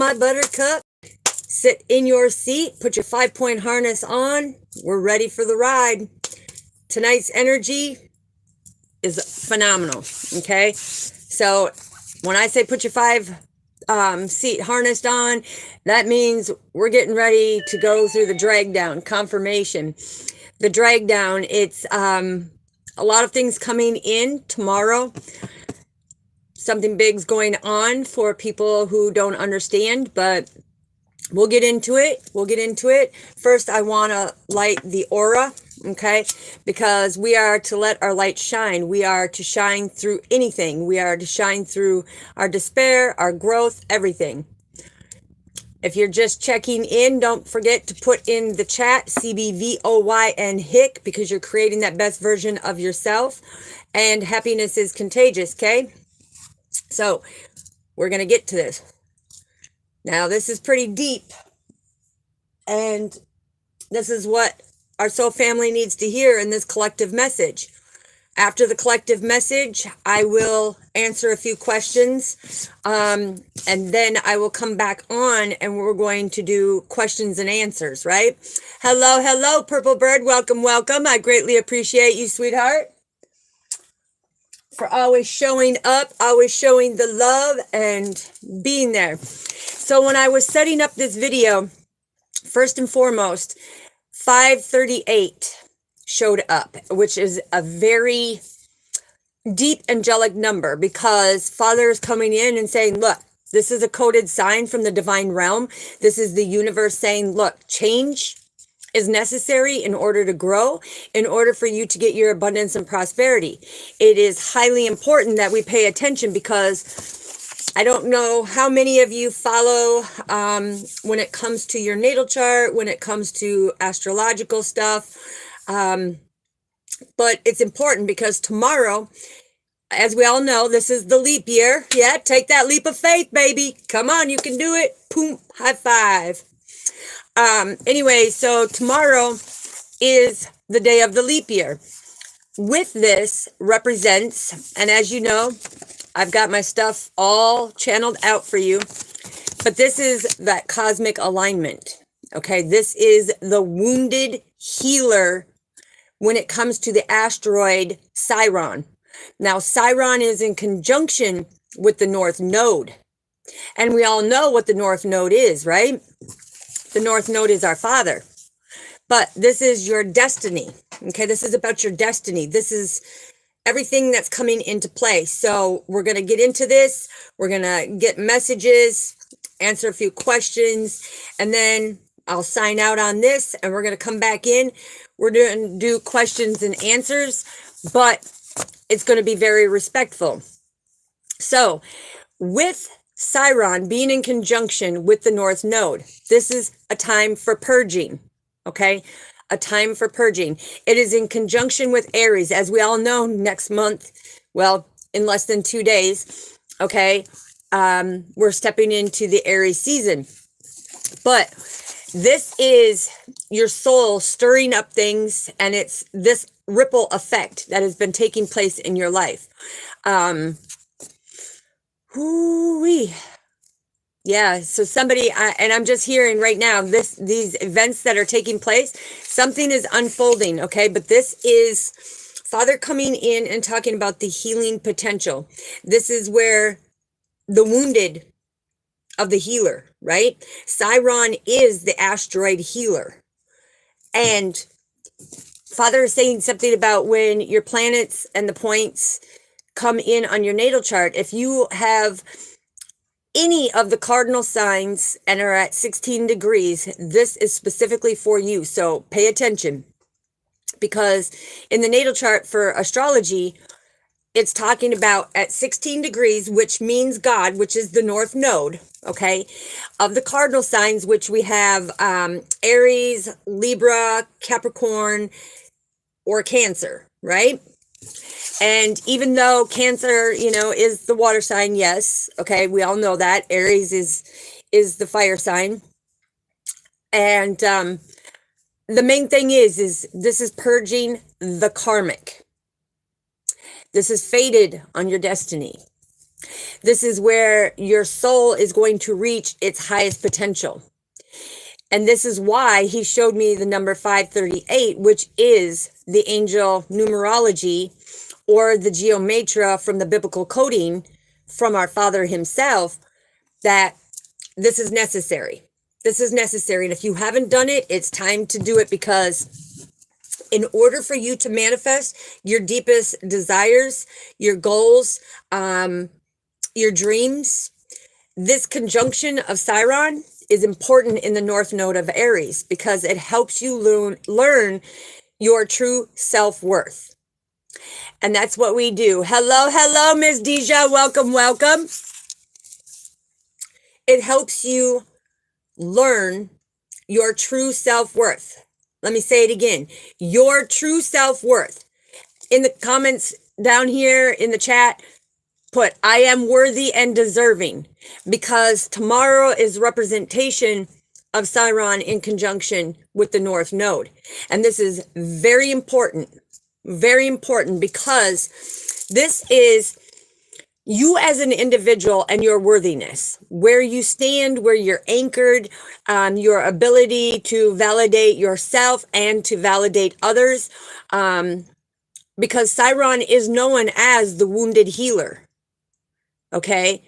My buttercup, sit in your seat, put your 5-point harness on. We're ready for the ride. Tonight's energy is phenomenal, okay? So when I say put your 5-seat harnessed on, that means we're getting ready to go through the drag down, confirmation. The drag down, it's a lot of things coming in tomorrow. Something big's going on for people who don't understand, but we'll get into it. First, I want to light the aura, okay? Because we are to let our light shine. We are to shine through anything. We are to shine through our despair, our growth, everything. If you're just checking in, don't forget to put in the chat CBVOY and HICK, because you're creating that best version of yourself. And happiness is contagious, okay? So we're going to get to this. Now, this is pretty deep, and this is what our soul family needs to hear in this collective message. After the collective message, I will answer a few questions, and then I will come back on, and we're going to do questions and answers, right? Hello, Purple Bird. Welcome. I greatly appreciate you, sweetheart, for always showing up, always showing the love and being there. So when I was setting up this video, first and foremost, 538 showed up, which is a very deep angelic number, because Father is coming in and saying, look, this is a coded sign from the divine realm. This is the universe saying, look, change is necessary in order to grow, in order for you to get your abundance and prosperity. It is highly important that we pay attention, because I don't know how many of you follow when it comes to your natal chart, when it comes to astrological stuff. But it's important, because tomorrow, as we all know, this is the leap year. Yeah, take that leap of faith, baby. Come on, you can do it. Boom, high five. Anyway, so tomorrow is the day of the leap year. With this represents, and as you know, I've got my stuff all channeled out for you, but this is that cosmic alignment. Okay, this is the wounded healer when it comes to the asteroid Chiron. Now, Chiron is in conjunction with the North Node, and we all know what the North Node is, right? The North Node is our Father, but this is your destiny. Okay, this is about your destiny. This is everything that's coming into play. So we're going to get into this. We're going to get messages, answer a few questions, and then I'll sign out on this, and we're going to come back in. We're going to do questions and answers, but it's going to be very respectful. So with Chiron being in conjunction with the North Node, this is a time for purging, okay? A time for purging. It is in conjunction with Aries, as we all know, next month, well, in less than 2 days, okay? We're stepping into the Aries season. But this is your soul stirring up things, and it's this ripple effect that has been taking place in your life. Hoo-wee. Yeah, so somebody, and I'm just hearing right now, these events that are taking place, something is unfolding, okay? But this is Father coming in and talking about the healing potential. This is where the wounded of the healer, right? Chiron is the asteroid healer. And Father is saying something about when your planets and the points come in on your natal chart. If you have any of the cardinal signs and are at 16 degrees, this is specifically for you. So pay attention, because in the natal chart for astrology, it's talking about at 16 degrees, which means God, which is the North Node, okay, of the cardinal signs, which we have Aries, Libra, Capricorn, or Cancer, right? And even though Cancer, you know, is the water sign, yes, okay, we all know that. Aries is the fire sign. And the main thing is this is purging the karmic. This is fated on your destiny. This is where your soul is going to reach its highest potential. And this is why he showed me the number 538, which is the angel numerology or the geometria from the biblical coding from our Father himself, that this is necessary. This is necessary. And if you haven't done it, it's time to do it, because in order for you to manifest your deepest desires, your goals, your dreams, this conjunction of Chiron is important in the North Node of Aries, because it helps you learn your true self-worth. And that's what we do. Hello, Miss Deja. Welcome, welcome. It helps you learn your true self-worth. Let me say it again. Your true self-worth. In the comments down here in the chat, put, I am worthy and deserving, because tomorrow is representation of Chiron in conjunction with the North Node. And this is very important, because this is you as an individual and your worthiness, where you stand, where you're anchored, your ability to validate yourself and to validate others, because Chiron is known as the wounded healer. Okay.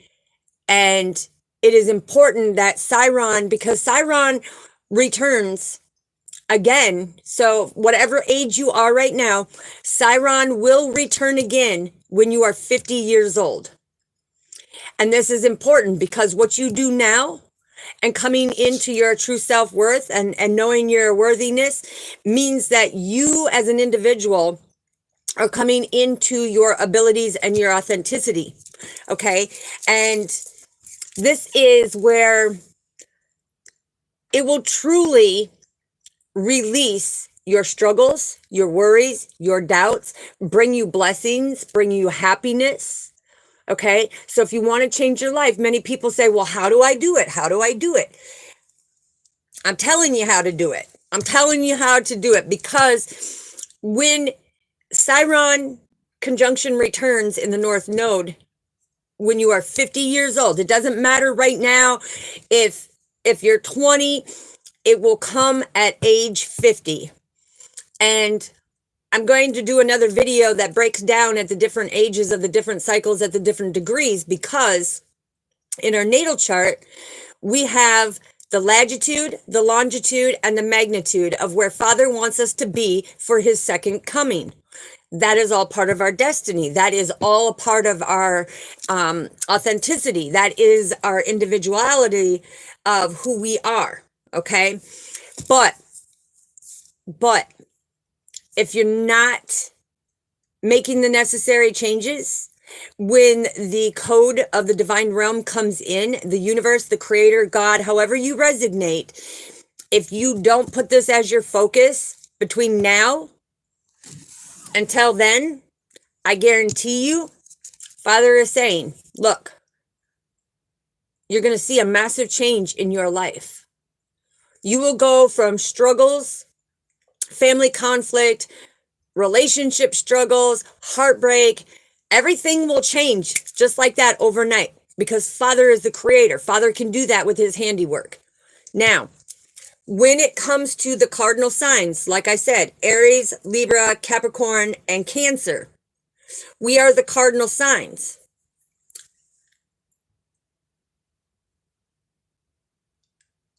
And it is important that Chiron, because Chiron returns again. So whatever age you are right now, Chiron will return again when you are 50 years old. And this is important, because what you do now and coming into your true self-worth and knowing your worthiness means that you as an individual are coming into your abilities and your authenticity. Okay. And this is where it will truly release your struggles, your worries, your doubts, bring you blessings, bring you happiness. Okay. So if you want to change your life, many people say, well, how do I do it? How do I do it? I'm telling you how to do it. I'm telling you how to do it, because when Chiron conjunction returns in the North Node, when you are 50 years old, it doesn't matter right now if you're 20, it will come at age 50. And I'm going to do another video that breaks down at the different ages of the different cycles at the different degrees, because in our natal chart, we have the latitude, the longitude, and the magnitude of where Father wants us to be for his second coming. That is all part of our destiny. That is all a part of our authenticity. That is our individuality of who we are. Okay. But if you're not making the necessary changes, when the code of the divine realm comes in, the universe, the creator, God, however you resonate, if you don't put this as your focus between now until then, I guarantee you, Father is saying, look, you're going to see a massive change in your life. You will go from struggles, family conflict, relationship struggles, heartbreak, everything will change just like that overnight, because Father is the creator. Father can do that with his handiwork. Now, when it comes to the cardinal signs, like I said, Aries, Libra, Capricorn, and Cancer, we are the cardinal signs.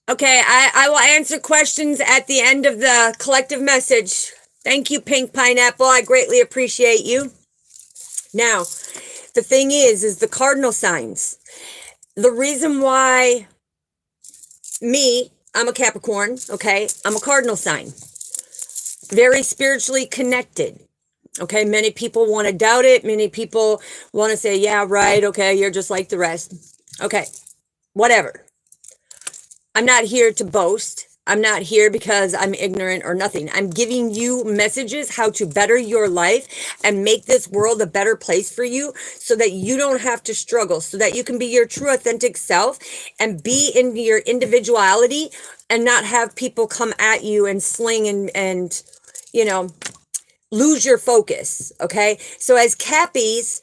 Okay, I will answer questions at the end of the collective message. Thank you, Pink Pineapple. I greatly appreciate you. Now, the thing is the cardinal signs. The reason why I'm a Capricorn, okay? I'm a cardinal sign. Very spiritually connected. Okay, many people want to doubt it. Many people want to say, yeah, right, okay, you're just like the rest. Okay, whatever. I'm not here to boast. I'm not here because I'm ignorant or nothing. I'm giving you messages how to better your life and make this world a better place for you, so that you don't have to struggle, so that you can be your true authentic self and be in your individuality and not have people come at you and sling and lose your focus. Okay. So as Cappies,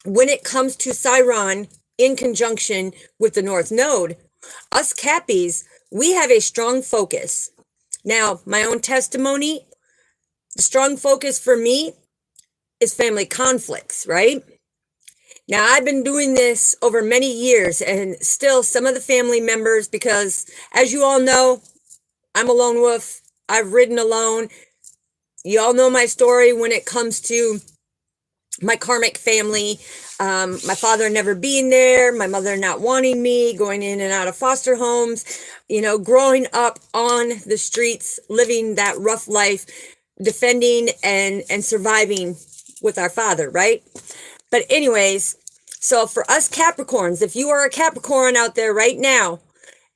when it comes to Chiron in conjunction with the North Node, us Cappies, we have a strong focus. Now, my own testimony, the strong focus for me is family conflicts, right? Now, I've been doing this over many years, and still some of the family members, because as you all know, I'm a lone wolf. I've ridden alone. You all know my story when it comes to my karmic family, my father never being there, my mother not wanting me, going in and out of foster homes, growing up on the streets, living that rough life, defending and surviving with our father, right? But anyways, so for us Capricorns, if you are a Capricorn out there right now,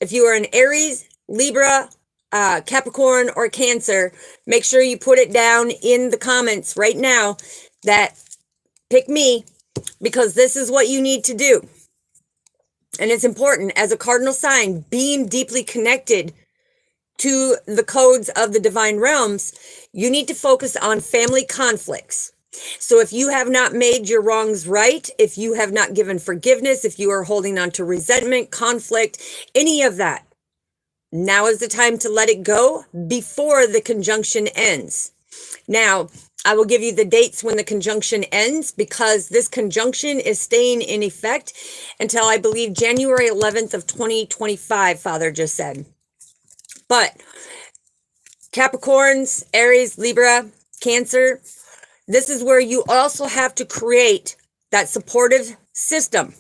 if you are an Aries, Libra, Capricorn, or Cancer, make sure you put it down in the comments right now that pick me, because this is what you need to do. And it's important as a cardinal sign, being deeply connected to the codes of the divine realms, you need to focus on family conflicts. So if you have not made your wrongs right, if you have not given forgiveness, if you are holding on to resentment, conflict, any of that, now is the time to let it go before the conjunction ends. Now, I will give you the dates when the conjunction ends, because this conjunction is staying in effect until I believe January 11th of 2025, Father just said. But Capricorns, Aries, Libra, Cancer, this is where you also have to create that supportive system,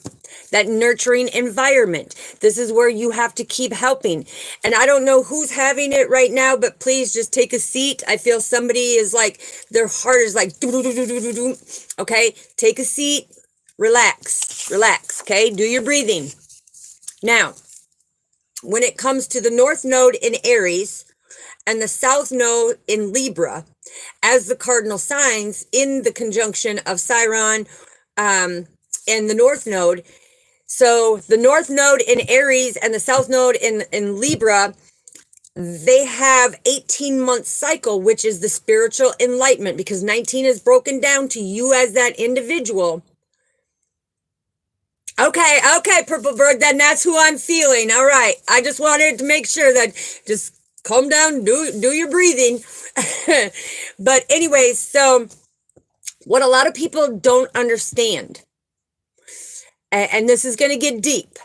that nurturing environment. This is where you have to keep helping. And I don't know who's having it right now, but please just take a seat. I feel somebody is like, their heart is like, doo-doo-doo-doo-doo-doo. Okay, take a seat, relax, okay? Do your breathing. Now, when it comes to the North Node in Aries and the South Node in Libra, as the cardinal signs in the conjunction of Chiron and the North Node. So the North Node in Aries and the South Node in Libra, they have 18-month cycle, which is the spiritual enlightenment, because 19 is broken down to you as that individual. Okay, Purple Bird, then that's who I'm feeling. All right. I just wanted to make sure that just calm down, do your breathing. But anyways, so what a lot of people don't understand, and this is going to get deep,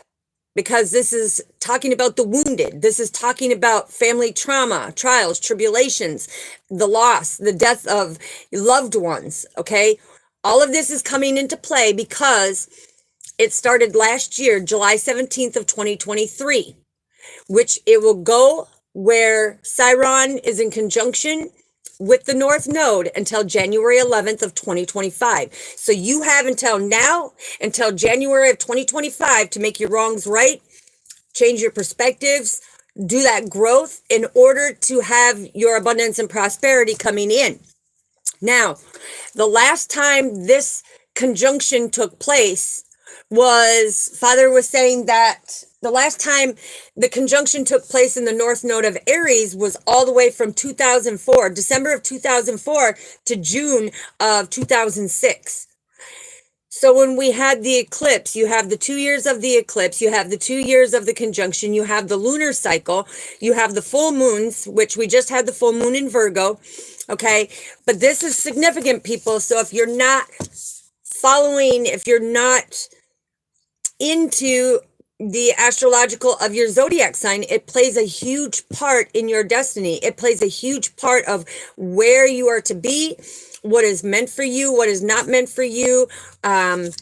because this is talking about the wounded. This is talking about family trauma, trials, tribulations, the loss, the death of loved ones, okay? All of this is coming into play because it started last year, July 17th of 2023, which it will go where Chiron is in conjunction with the North Node until January 11th of 2025. So you have until now, until January of 2025 to make your wrongs right, change your perspectives, do that growth in order to have your abundance and prosperity coming in. Now, the last time this conjunction took place was, Father was saying that the last time the conjunction took place in the North Node of Aries was all the way from 2004, December of 2004 to June of 2006. So when we had the eclipse, you have the 2 years of the eclipse, you have the 2 years of the conjunction, you have the lunar cycle, you have the full moons, which we just had the full moon in Virgo, okay? But this is significant, people. So if you're not following, if you're not into the astrological of your zodiac sign, it plays a huge part in your destiny. It plays a huge part of where you are to be, what is meant for you, what is not meant for you, and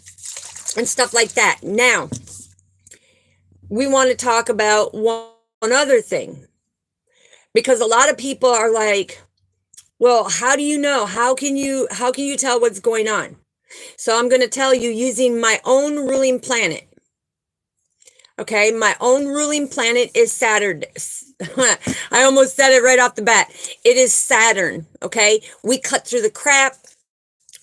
stuff like that. Now, we want to talk about one other thing, because a lot of people are like, well, how do you know? How can you tell what's going on? So I'm going to tell you using my own ruling planet. Okay, my own ruling planet is Saturn. I almost said it right off the bat. It is Saturn, okay? We cut through the crap.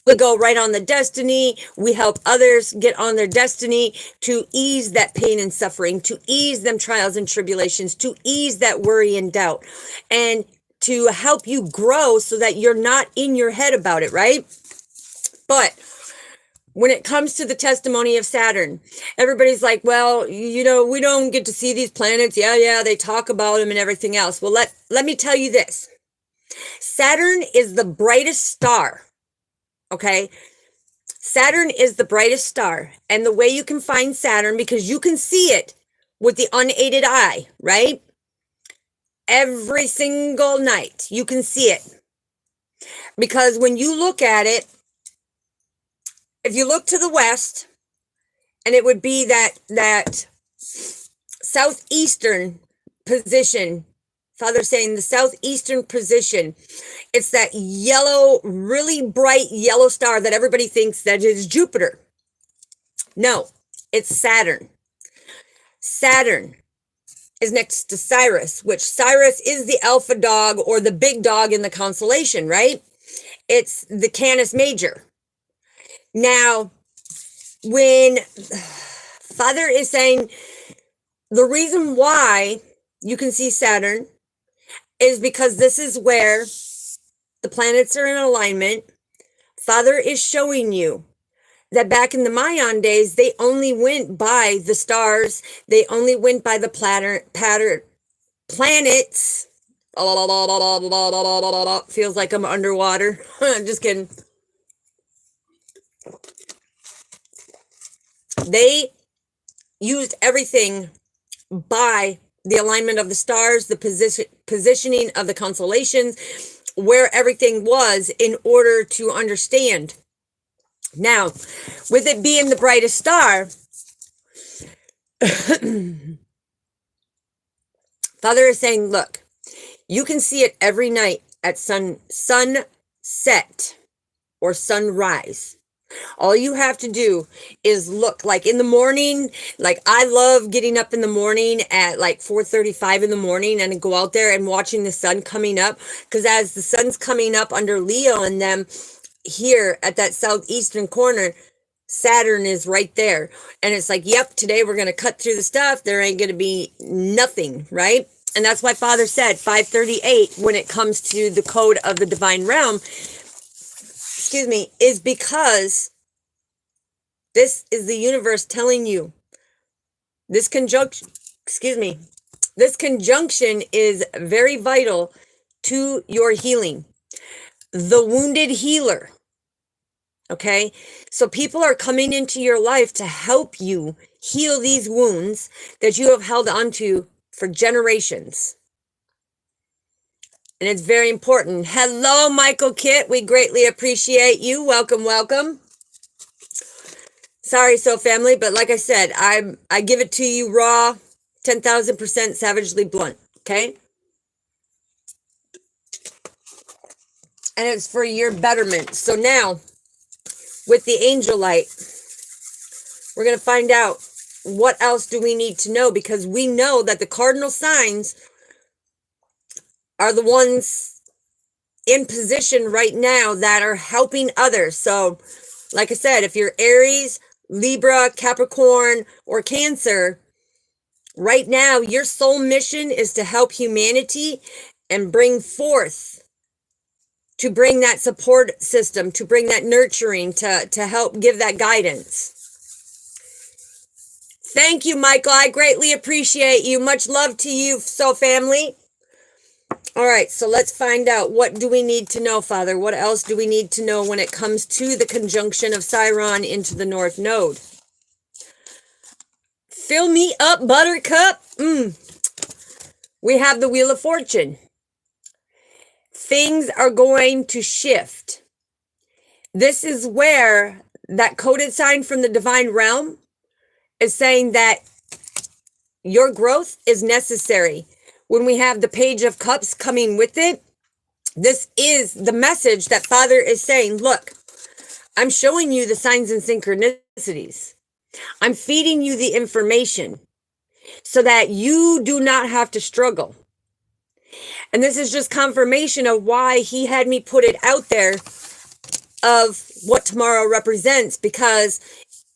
We go right on the destiny. We help others get on their destiny to ease that pain and suffering, to ease them trials and tribulations, to ease that worry and doubt, and to help you grow so that you're not in your head about it, right? But when it comes to the testimony of Saturn, everybody's like, well, you know, we don't get to see these planets. Yeah, they talk about them and everything else. Well, let me tell you this. Saturn is the brightest star, okay? Saturn is the brightest star. And the way you can find Saturn, because you can see it with the unaided eye, right? Every single night, you can see it. Because when you look at it, if you look to the west, and it would be that southeastern position, Father's saying the southeastern position, it's that yellow, really bright yellow star that everybody thinks that is Jupiter. No, it's Saturn. Saturn is next to Sirius, which Sirius is the alpha dog or the big dog in the constellation, right? It's the Canis Major. Now, when Father is saying the reason why you can see Saturn is because this is where the planets are in alignment. Father is showing you that back in the Mayan days, they only went by the stars. They only went by the planets. Feels like I'm underwater. I'm just kidding. They used everything by the alignment of the stars, the positioning of the constellations, where everything was in order to understand. Now, with it being the brightest star, Father is saying, look, you can see it every night at sunset or sunrise. All you have to do is look, like in the morning, like I love getting up in the morning at like 4:35 in the morning and go out there and watching the sun coming up, because as the sun's coming up under Leo and them here at that southeastern corner, Saturn is right there. And it's like, yep, today we're going to cut through the stuff. There ain't going to be nothing, right? And that's why Father said 538 when it comes to the code of the divine realm, is because this is the universe telling you this conjunction, this conjunction is very vital to your healing. The wounded healer. Okay, so people are coming into your life to help you heal these wounds that you have held onto for generations. And it's very important. Hello, Michael Kitt. We greatly appreciate you. Welcome, welcome. Sorry, Soul Family, but like I said, I give it to you raw, 10,000% savagely blunt, okay? And it's for your betterment. So now, with the angel light, we're going to find out what else do we need to know, because we know that the cardinal signs are the ones in position right now that are helping others. So, like I said, if you're Aries, Libra, Capricorn, or Cancer, right now your soul mission is to help humanity and bring forth, to bring that support system, to bring that nurturing, to help give that guidance. Thank you, Michael. I greatly appreciate you. Much love to you, Soul Family. All right, so let's find out, what do we need to know, Father? What else do we need to know when it comes to the conjunction of Chiron into the North Node? Fill me up, Buttercup. We have the Wheel of Fortune. Things are going to shift. This is where that coded sign from the divine realm is saying that your growth is necessary. When we have the Page of Cups coming with it, this is the message that Father is saying, look, I'm showing you the signs and synchronicities. I'm feeding you the information so that you do not have to struggle. And this is just confirmation of why he had me put it out there of what tomorrow represents, because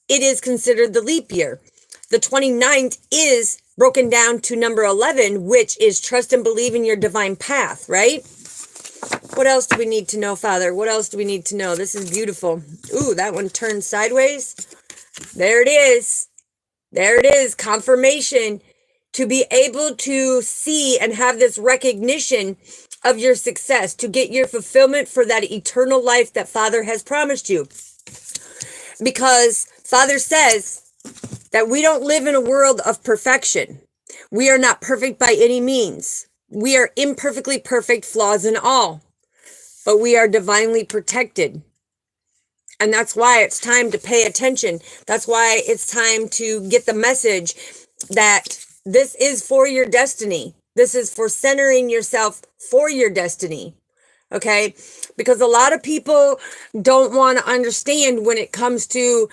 it is considered the leap year. The 29th is broken down to number 11, which is trust and believe in your divine path, right? What else do we need to know, Father? What else do we need to know? This is beautiful. Ooh, that one turned sideways. There it is. There it is. Confirmation to be able to see and have this recognition of your success, to get your fulfillment for that eternal life that Father has promised you. Because Father says that we don't live in a world of perfection. We are not perfect by any means. We are imperfectly perfect, flaws and all. But we are divinely protected. And that's why it's time to pay attention. That's why it's time to get the message that this is for your destiny. This is for centering yourself for your destiny. Okay? Because a lot of people don't want to understand when it comes to,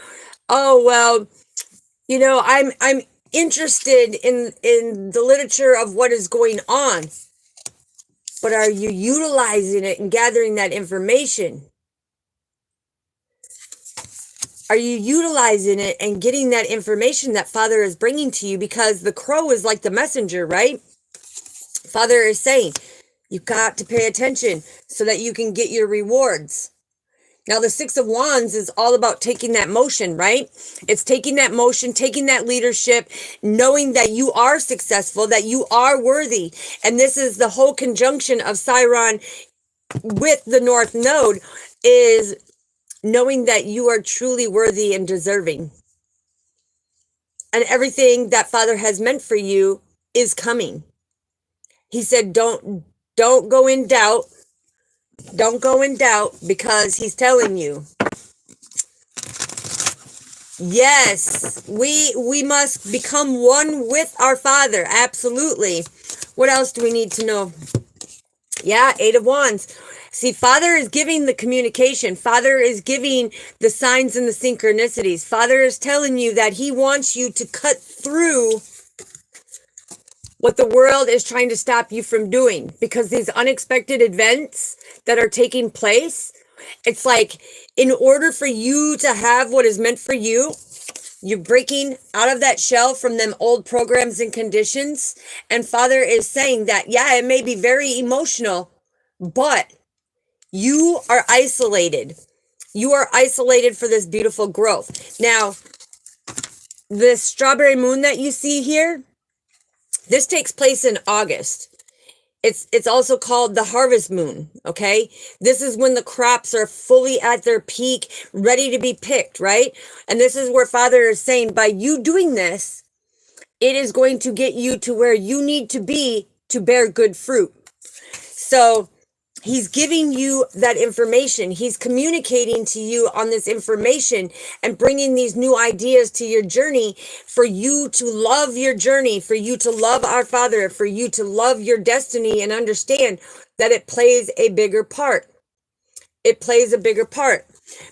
oh, well, you know, I'm interested in the literature of what is going on. But are you utilizing it and gathering that information? Are you utilizing it and getting that information that Father is bringing to you? Because the crow is like the messenger, right? Father is saying, you've got to pay attention so that you can get your rewards. Now, the Six of Wands is all about taking that motion, right? It's taking that motion, taking that leadership, knowing that you are successful, that you are worthy. And this is the whole conjunction of Chiron with the North Node, is knowing that you are truly worthy and deserving. And everything that Father has meant for you is coming. He said, don't go in doubt. Don't go in doubt, because he's telling you. Yes, we must become one with our Father. Absolutely. What else do we need to know? Yeah, Eight of Wands. See, Father is giving the communication. Father is giving the signs and the synchronicities. Father is telling you that he wants you to cut through what the world is trying to stop you from doing, because these unexpected events that are taking place, it's like, in order for you to have what is meant for you, you're breaking out of that shell from them old programs and conditions. And Father is saying that, yeah, it may be very emotional, but you are isolated. You are isolated for this beautiful growth. Now, this strawberry moon that you see here, this takes place in August. It's also called the harvest moon, okay? This is when the crops are fully at their peak, ready to be picked, right? And this is where Father is saying, by you doing this, it is going to get you to where you need to be to bear good fruit. So he's giving you that information. He's communicating to you on this information and bringing these new ideas to your journey for you to love your journey, for you to love our Father, for you to love your destiny and understand that it plays a bigger part. It plays a bigger part,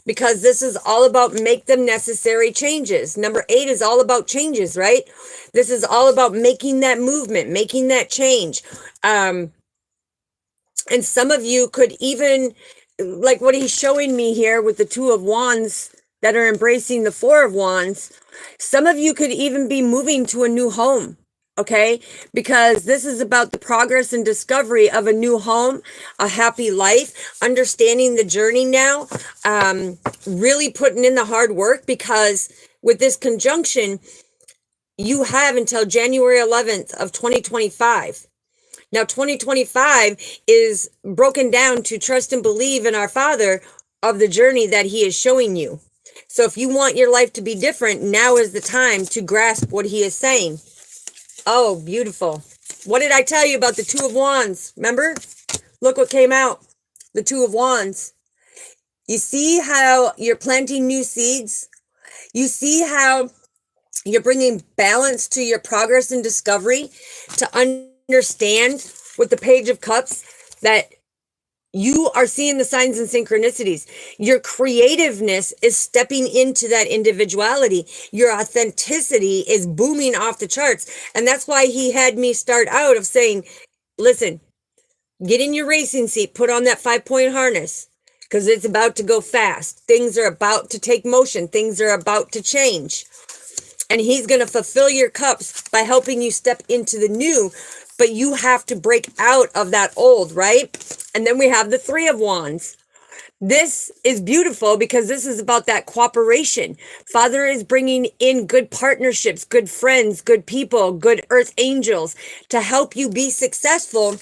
because this is all about make them necessary changes. Number 8 is all about changes, right? This is all about making that movement, making that change. And some of you could even, like what he's showing me here with the Two of Wands that are embracing the Four of Wands, some of you could even be moving to a new home, okay? Because this is about the progress and discovery of a new home, a happy life, understanding the journey now, really putting in the hard work, because with this conjunction, you have until January 11th of 2025. Now, 2025 is broken down to trust and believe in our Father of the journey that he is showing you. So if you want your life to be different, now is the time to grasp what he is saying. Oh, beautiful. What did I tell you about the Two of Wands? Remember? Look what came out. The Two of Wands. You see how you're planting new seeds? You see how you're bringing balance to your progress and discovery, to understand with the Page of Cups that you are seeing the signs and synchronicities. Your creativeness is stepping into that individuality. Your authenticity is booming off the charts. And that's why he had me start out of saying, listen, get in your racing seat, put on that 5-point harness, because it's about to go fast. Things are about to take motion. Things are about to change. And he's going to fulfill your cups by helping you step into the new. But you have to break out of that old, right? And then we have the Three of Wands. This is beautiful because this is about that cooperation. Father is bringing in good partnerships, good friends, good people, good earth angels to help you be successful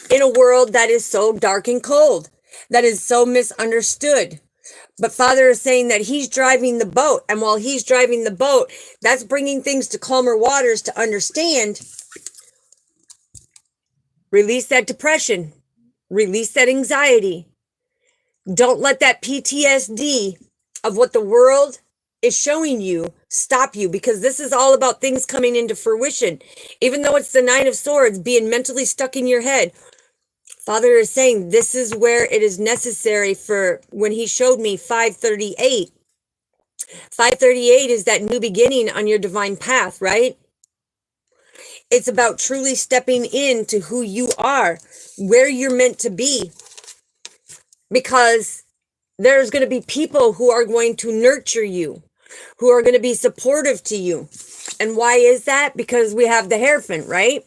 in a world that is so dark and cold, that is so misunderstood. But Father is saying that he's driving the boat. And while he's driving the boat, that's bringing things to calmer waters to understand. Release that depression. Release that anxiety. Don't let that PTSD of what the world is showing you stop you, because this is all about things coming into fruition. Even though it's the Nine of Swords being mentally stuck in your head, Father is saying this is where it is necessary. For when he showed me 538. 538 is that new beginning on your divine path, right? It's about truly stepping into who you are, where you're meant to be. Because there's going to be people who are going to nurture you, who are going to be supportive to you. And why is that? Because we have the Hierophant, right?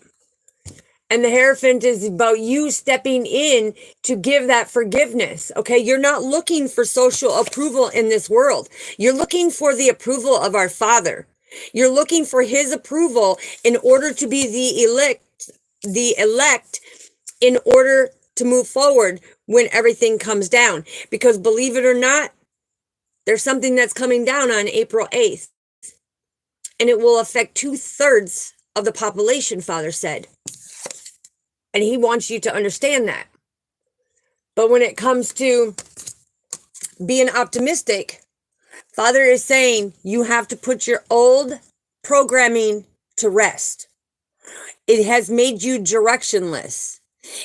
And the Hierophant is about you stepping in to give that forgiveness, okay? You're not looking for social approval in this world. You're looking for the approval of our Father. You're looking for his approval in order to be the elect in order to move forward when everything comes down. Because believe it or not, there's something that's coming down on April 8th. And it will affect 2/3 of the population, Father said. And he wants you to understand that. But when it comes to being optimistic, Father is saying you have to put your old programming to rest. It has made you directionless.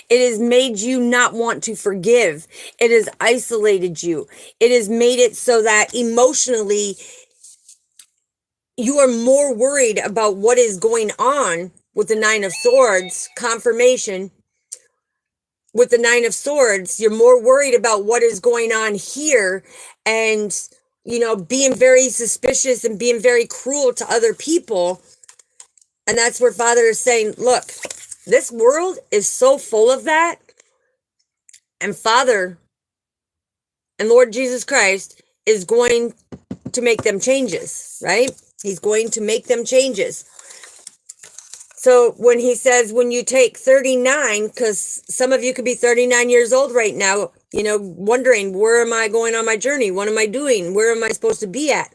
It has made you not want to forgive. It has isolated you. It has made it so that emotionally you are more worried about what is going on with the Nine of Swords, confirmation. With the Nine of Swords, you're more worried about what is going on here and, being very suspicious and being very cruel to other people. And that's where Father is saying, look, this world is so full of that. And Father and Lord Jesus Christ is going to make them changes, right? He's going to make them changes. So when he says, when you take 39, because some of you could be 39 years old right now, wondering, where am I going on my journey? What am I doing? Where am I supposed to be at?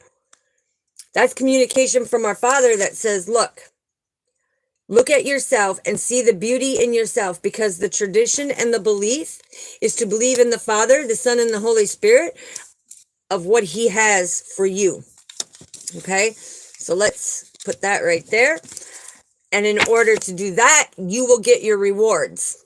That's communication from our Father that says, look at yourself and see the beauty in yourself, because the tradition and the belief is to believe in the Father, the Son, and the Holy Spirit of what he has for you. Okay, so let's put that right there. And in order to do that, you will get your rewards.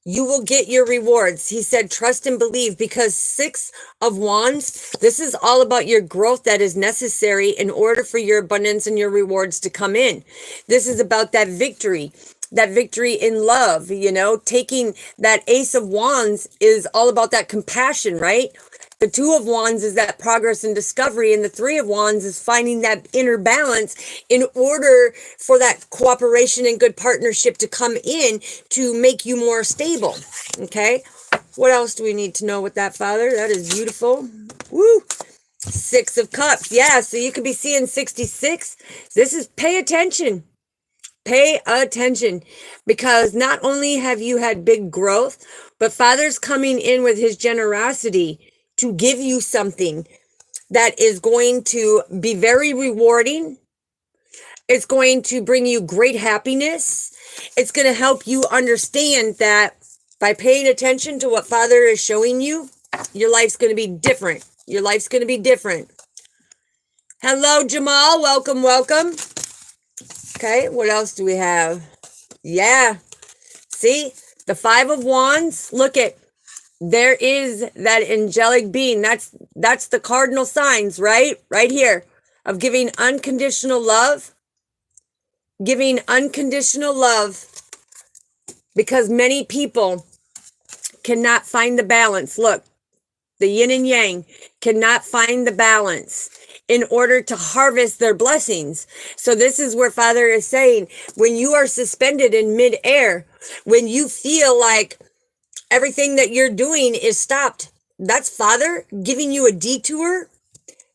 You will get your rewards. He said, trust and believe, because 6 of Wands, this is all about your growth that is necessary in order for your abundance and your rewards to come in. This is about that victory in love, taking that Ace of Wands is all about that compassion, right? The 2 of Wands is that progress and discovery, and the 3 of Wands is finding that inner balance in order for that cooperation and good partnership to come in to make you more stable. Okay, what else do we need to know with that, Father? That is beautiful. Woo! 6 of Cups. Yeah, so you could be seeing 66. This is pay attention. Pay attention, because not only have you had big growth, but Father's coming in with his generosity to give you something that is going to be very rewarding. It's going to bring you great happiness. It's going to help you understand that by paying attention to what Father is showing you, your life's going to be different. Your life's going to be different. Hello, Jamal. Welcome, welcome. Okay, what else do we have? Yeah. See, the 5 of Wands. Look at, there is that angelic being. That's the cardinal signs, right? Right here, of giving unconditional love. Giving unconditional love, because many people cannot find the balance. Look, the yin and yang cannot find the balance in order to harvest their blessings. So this is where Father is saying, when you are suspended in midair, when you feel like everything that you're doing is stopped, that's Father giving you a detour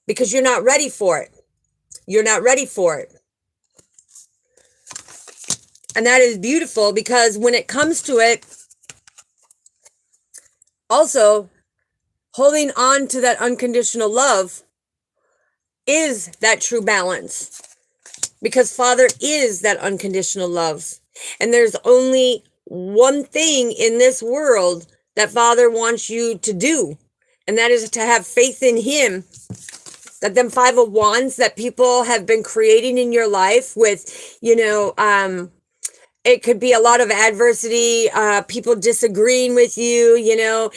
because you're not ready for it. You're not ready for it. And that is beautiful, because when it comes to it, also holding on to that unconditional love is that true balance, because Father is that unconditional love. And there's only one thing in this world that Father wants you to do, and that is to have faith in Him. That them 5 of Wands that people have been creating in your life with, it could be a lot of adversity, people disagreeing with you,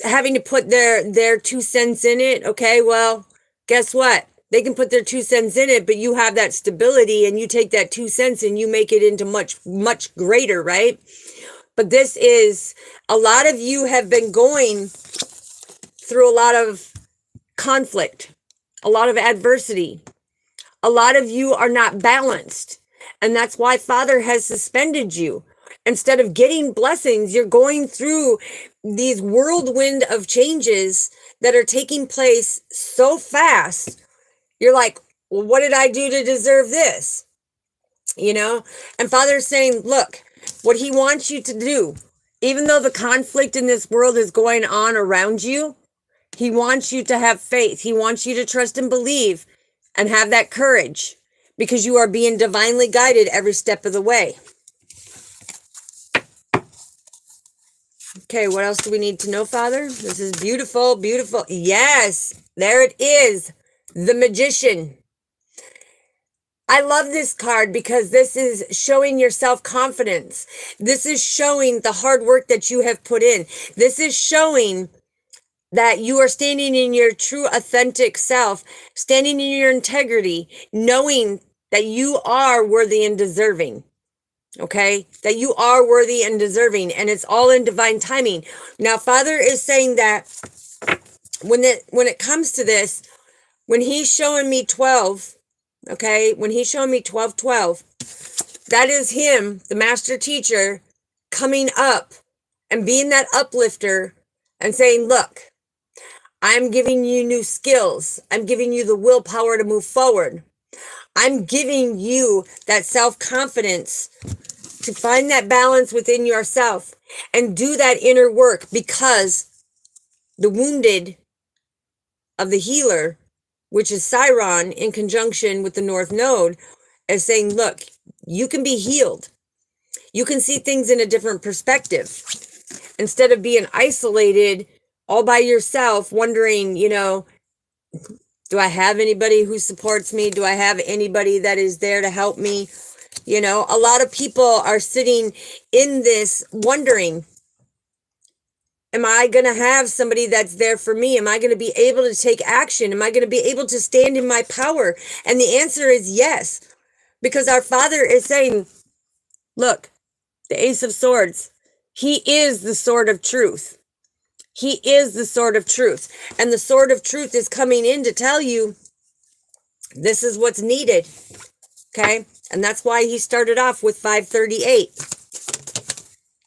having to put their 2 cents in it. Okay, well, guess what? They can put their 2 cents in it, but you have that stability, and you take that 2 cents and you make it into much, much greater, right? But this is, a lot of you have been going through a lot of conflict, a lot of adversity. A lot of you are not balanced. And that's why Father has suspended you. Instead of getting blessings, you're going through these whirlwind of changes that are taking place so fast. You're like, well, what did I do to deserve this? And Father's saying, look, what He wants you to do, even though the conflict in this world is going on around you, He wants you to have faith. He wants you to trust and believe and have that courage, because you are being divinely guided every step of the way. Okay, what else do we need to know, Father? This is beautiful, beautiful. Yes, there it is. The Magician. I love this card because this is showing your self-confidence. This is showing the hard work that you have put in. This is showing that you are standing in your true, authentic self, standing in your integrity, knowing that you are worthy and deserving. Okay? That you are worthy and deserving, and it's all in divine timing. Now, Father is saying that when it comes to this, when He's showing me 12, okay, when He's showing me 12, that is Him, the master teacher, coming up and being that uplifter and saying, look, I'm giving you new skills. I'm giving you the willpower to move forward. I'm giving you that self-confidence to find that balance within yourself and do that inner work, because the wounded of the healer, which is Chiron in conjunction with the North Node, is saying, look, you can be healed. You can see things in a different perspective. Instead of being isolated all by yourself, wondering, do I have anybody who supports me? Do I have anybody that is there to help me? A lot of people are sitting in this wondering, am I going to have somebody that's there for me? Am I going to be able to take action? Am I going to be able to stand in my power? And the answer is yes, because our Father is saying, look, the Ace of Swords, He is the sword of truth. He is the sword of truth. And the sword of truth is coming in to tell you this is what's needed. Okay? And that's why He started off with 538.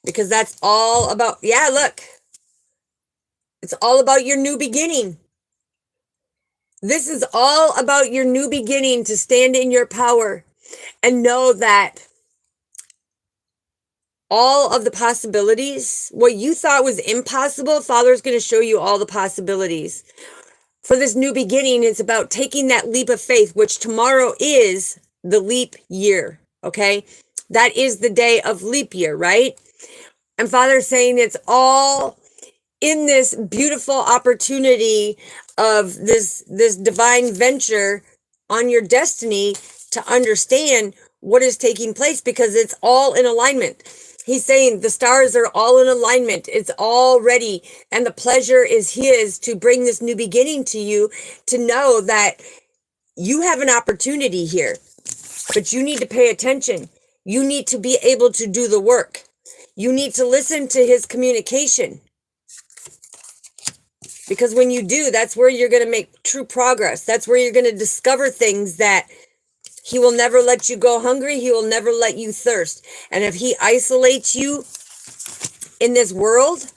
Because that's all about, look. It's all about your new beginning. This is all about your new beginning, to stand in your power and know that all of the possibilities, what you thought was impossible, Father's going to show you all the possibilities. For this new beginning, it's about taking that leap of faith, which tomorrow is the leap year, okay? That is the day of leap year, right? And Father's saying it's all in this beautiful opportunity of this divine venture on your destiny to understand what is taking place, because it's all in alignment. He's saying the stars are all in alignment. It's all ready. And the pleasure is His to bring this new beginning to you, to know that you have an opportunity here, but you need to pay attention. You need to be able to do the work. You need to listen to His communication. Because when you do, that's where you're going to make true progress. That's where you're going to discover things that he will never let you go hungry. He will never let you thirst. And if he isolates you in this world,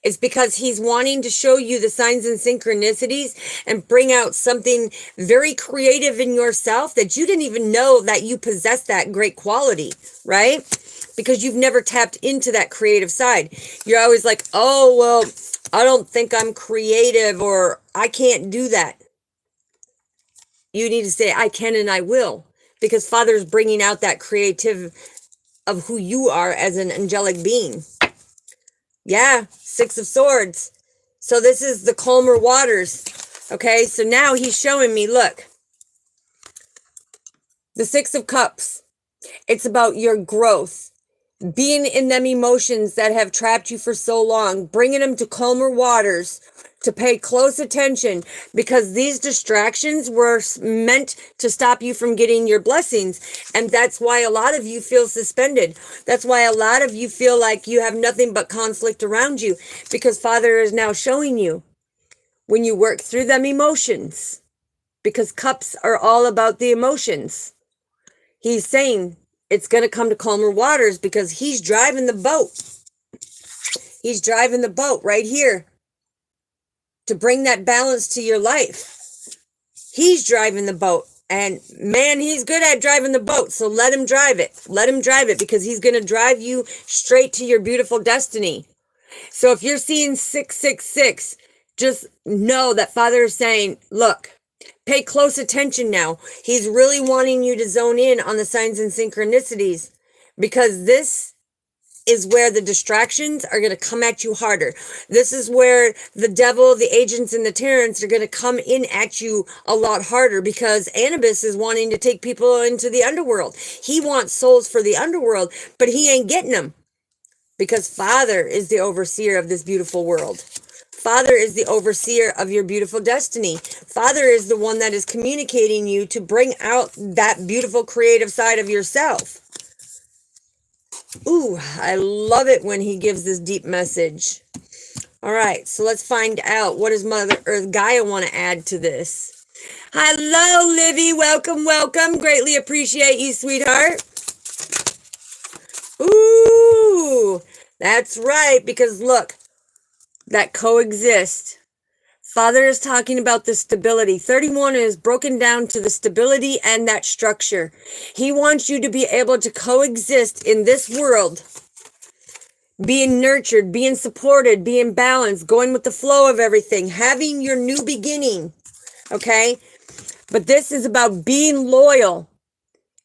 it's because he's wanting to show you the signs and synchronicities and bring out something very creative in yourself that you didn't even know that you possess that great quality, right? Because you've never tapped into that creative side. You're always like, oh, well, I don't think I'm creative, or I can't do that. You need to say, I can and I will. Because Father's bringing out that creative of who you are as an angelic being. Yeah, 6 of Swords. So this is the calmer waters. Okay, so now he's showing me, look. The 6 of Cups. It's about your growth. Being in them emotions that have trapped you for so long. Bringing them to calmer waters. To pay close attention. Because these distractions were meant to stop you from getting your blessings. And that's why a lot of you feel suspended. That's why a lot of you feel like you have nothing but conflict around you. Because Father is now showing you when you work through them emotions. Because cups are all about the emotions. He's saying it's going to come to calmer waters because he's driving the boat. He's driving the boat right here to bring that balance to your life. He's driving the boat. And man, he's good at driving the boat. So let him drive it. Let him drive it because he's going to drive you straight to your beautiful destiny. So if you're seeing 666, just know that Father is saying, look, pay close attention now. He's really wanting you to zone in on the signs and synchronicities because this is where the distractions are going to come at you harder. This is where the devil, the agents, and the tyrants are going to come in at you a lot harder because Anubis is wanting to take people into the underworld. He wants souls for the underworld, but he ain't getting them because Father is the overseer of this beautiful world. Father is the overseer of your beautiful destiny. Father is the one that is communicating you to bring out that beautiful creative side of yourself. Ooh, I love it when he gives this deep message. All right, so let's find out what does Mother Earth Gaia want to add to this. Hello, Livy. Welcome, welcome. Greatly appreciate you, sweetheart. Ooh, that's right, because look, that coexist. Father is talking about the stability. 31 is broken down to the stability and that structure. He wants you to be able to coexist in this world, being nurtured, being supported, being balanced, going with the flow of everything, having your new beginning, okay? But this is about being loyal.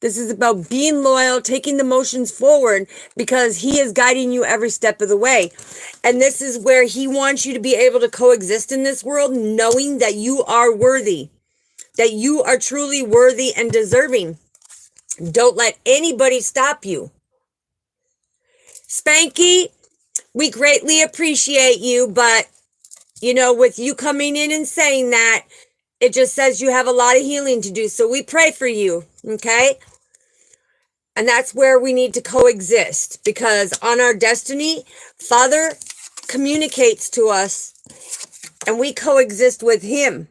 This is about being loyal, taking the motions forward because he is guiding you every step of the way. And this is where he wants you to be able to coexist in this world, knowing that you are worthy, that you are truly worthy and deserving. Don't let anybody stop you. Spanky, we greatly appreciate you, but, you know, with you coming in and saying that, it just says you have a lot of healing to do. So we pray for you, okay? And that's where we need to coexist because on our destiny, Father communicates to us and we coexist with him.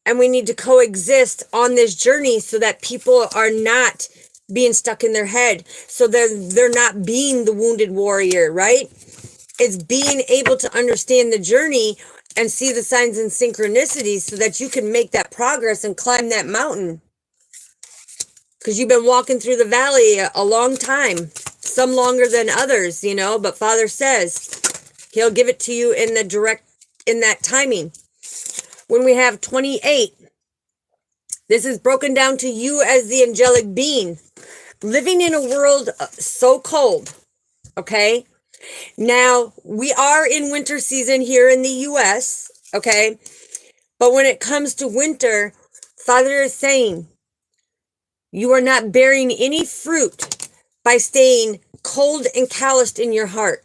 And we need to coexist on this journey so that people are not being stuck in their head. So they're not being the wounded warrior, right? It's being able to understand the journey and see the signs and synchronicities so that you can make that progress and climb that mountain. Because you've been walking through the valley a long time, some longer than others, you know, but Father says he'll give it to you in that timing. When we have 28, this is broken down to you as the angelic being, living in a world so cold, okay? Now, we are in winter season here in the U.S., okay? But when it comes to winter, Father is saying, you are not bearing any fruit by staying cold and calloused in your heart.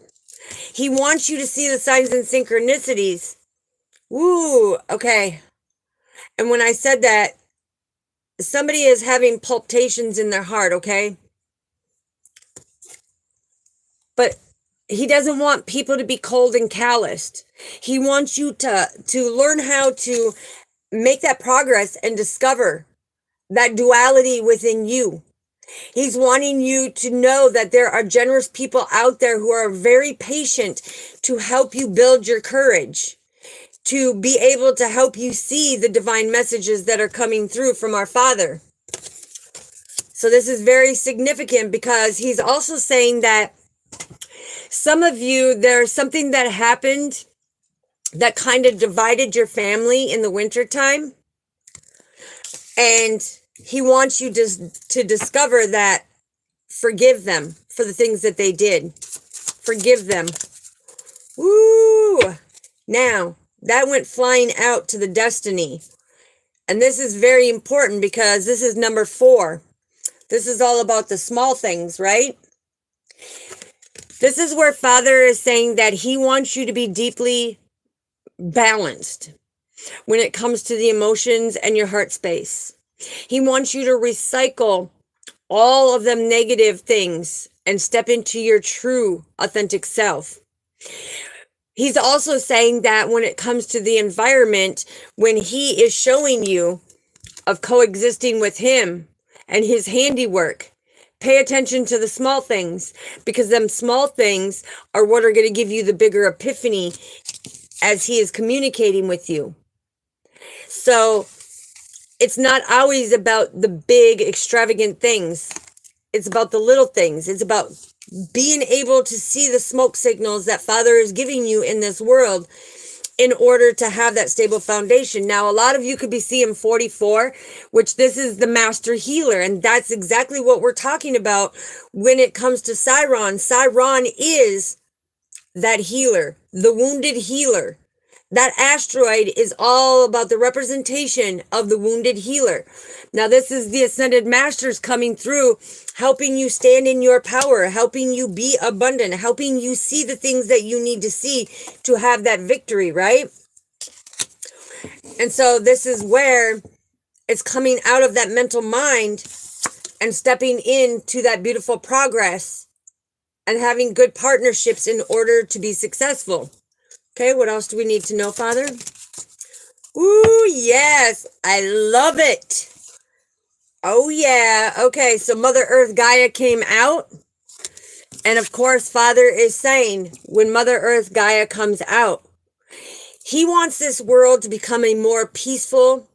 He wants you to see the signs and synchronicities. Woo, okay. And when I said that, somebody is having palpitations in their heart, okay? But He doesn't want people to be cold and calloused. He wants you to learn how to make that progress and discover that duality within you. He's wanting you to know that there are generous people out there who are very patient to help you build your courage, to be able to help you see the divine messages that are coming through from our Father. So this is very significant because he's also saying that some of you, there's something that happened that kind of divided your family in the wintertime. And he wants you to discover that, forgive them for the things that they did. Forgive them. Woo! Now, that went flying out to the destiny. And this is very important because this is number 4. This is all about the small things, right? This is where Father is saying that he wants you to be deeply balanced when it comes to the emotions and your heart space. He wants you to recycle all of them negative things and step into your true, authentic self. He's also saying that when it comes to the environment, when he is showing you of coexisting with him and his handiwork, pay attention to the small things, because them small things are what are going to give you the bigger epiphany as he is communicating with you. So it's not always about the big extravagant things. It's about the little things. It's about being able to see the smoke signals that Father is giving you in this world in order to have that stable foundation. Now, a lot of you could be seeing 44, which this is the master healer. And that's exactly what we're talking about when it comes to Chiron. Chiron is that healer, the wounded healer. That asteroid is all about the representation of the wounded healer. Now, this is the Ascended Masters coming through, helping you stand in your power, helping you be abundant, helping you see the things that you need to see to have that victory, right? And so this is where it's coming out of that mental mind and stepping into that beautiful progress and having good partnerships in order to be successful. Okay, what else do we need to know, Father? Ooh, yes, I love it. Oh, yeah. Okay, so Mother Earth Gaia came out. And of course, Father is saying, when Mother Earth Gaia comes out, he wants this world to become a more peaceful,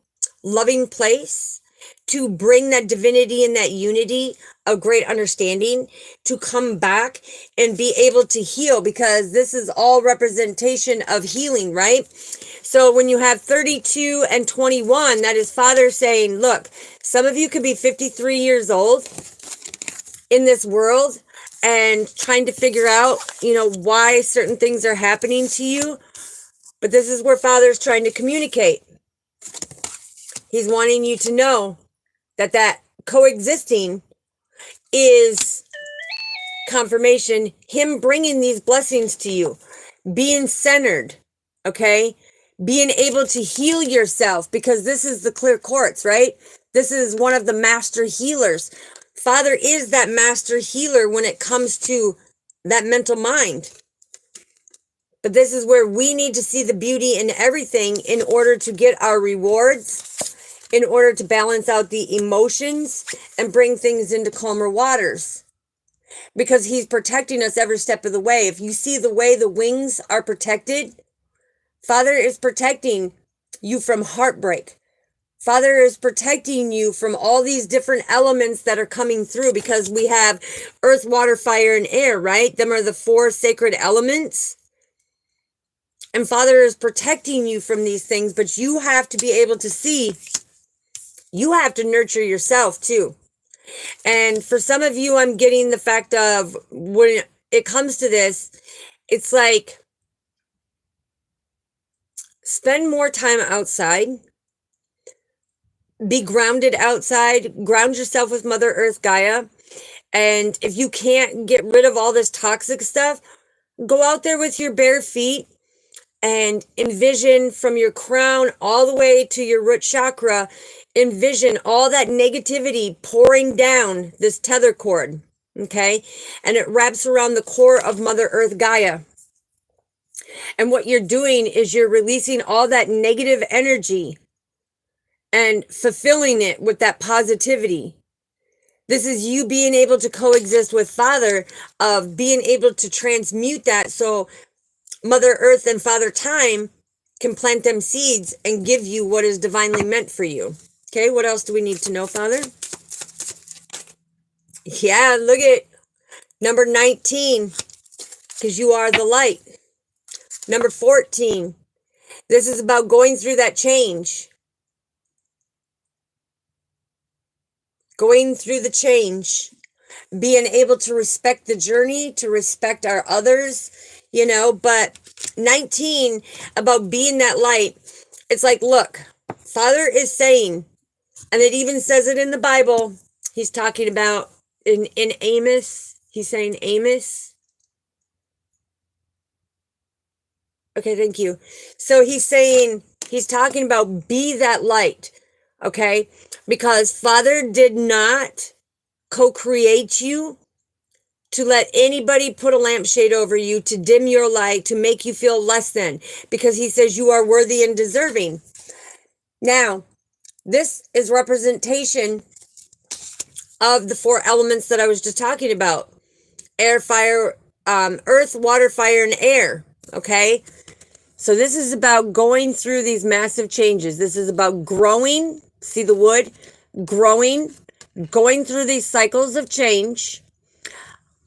loving place, to bring that divinity and that unity of great understanding, to come back and be able to heal, because this is all representation of healing, right? So when you have 32 and 21, that is Father saying, look, some of you could be 53 years old in this world and trying to figure out, why certain things are happening to you. But this is where Father's trying to communicate. He's wanting you to know that coexisting is confirmation, him bringing these blessings to you, being centered, okay? Being able to heal yourself, because this is the clear quartz, right? This is one of the master healers. Father is that master healer when it comes to that mental mind. But this is where we need to see the beauty in everything in order to get our rewards, in order to balance out the emotions and bring things into calmer waters. Because he's protecting us every step of the way. If you see the way the wings are protected, Father is protecting you from heartbreak. Father is protecting you from all these different elements that are coming through, because we have earth, water, fire, and air, right? Them are the 4 sacred elements. And Father is protecting you from these things, but you have to be able to see, you have to nurture yourself too. And for some of you, I'm getting the fact of when it comes to this, it's like, spend more time outside, be grounded outside, ground yourself with Mother Earth Gaia. And if you can't get rid of all this toxic stuff, go out there with your bare feet and envision from your crown all the way to your root chakra, envision all that negativity pouring down this tether cord. Okay. And it wraps around the core of Mother Earth Gaia. And what you're doing is you're releasing all that negative energy and fulfilling it with that positivity. This is you being able to coexist with Father, of being able to transmute that so Mother Earth and Father Time can plant them seeds and give you what is divinely meant for you. Okay, what else do we need to know, Father? Yeah, look at number 19, because you are the light. Number 14, this is about going through that change. Going through the change. Being able to respect the journey, to respect our others, you know, but 19, about being that light. It's like, look, Father is saying, and it even says it in the Bible. He's talking about in Amos. He's saying Amos. Okay, thank you. So he's saying, he's talking about be that light. Okay, because Father did not co-create you to let anybody put a lampshade over you, to dim your light, to make you feel less than, because he says you are worthy and deserving. Now, this is representation of the 4 elements that I was just talking about. Air, fire, earth, water, fire, and air. Okay? So this is about going through these massive changes. This is about growing. See the wood? Growing, going through these cycles of change,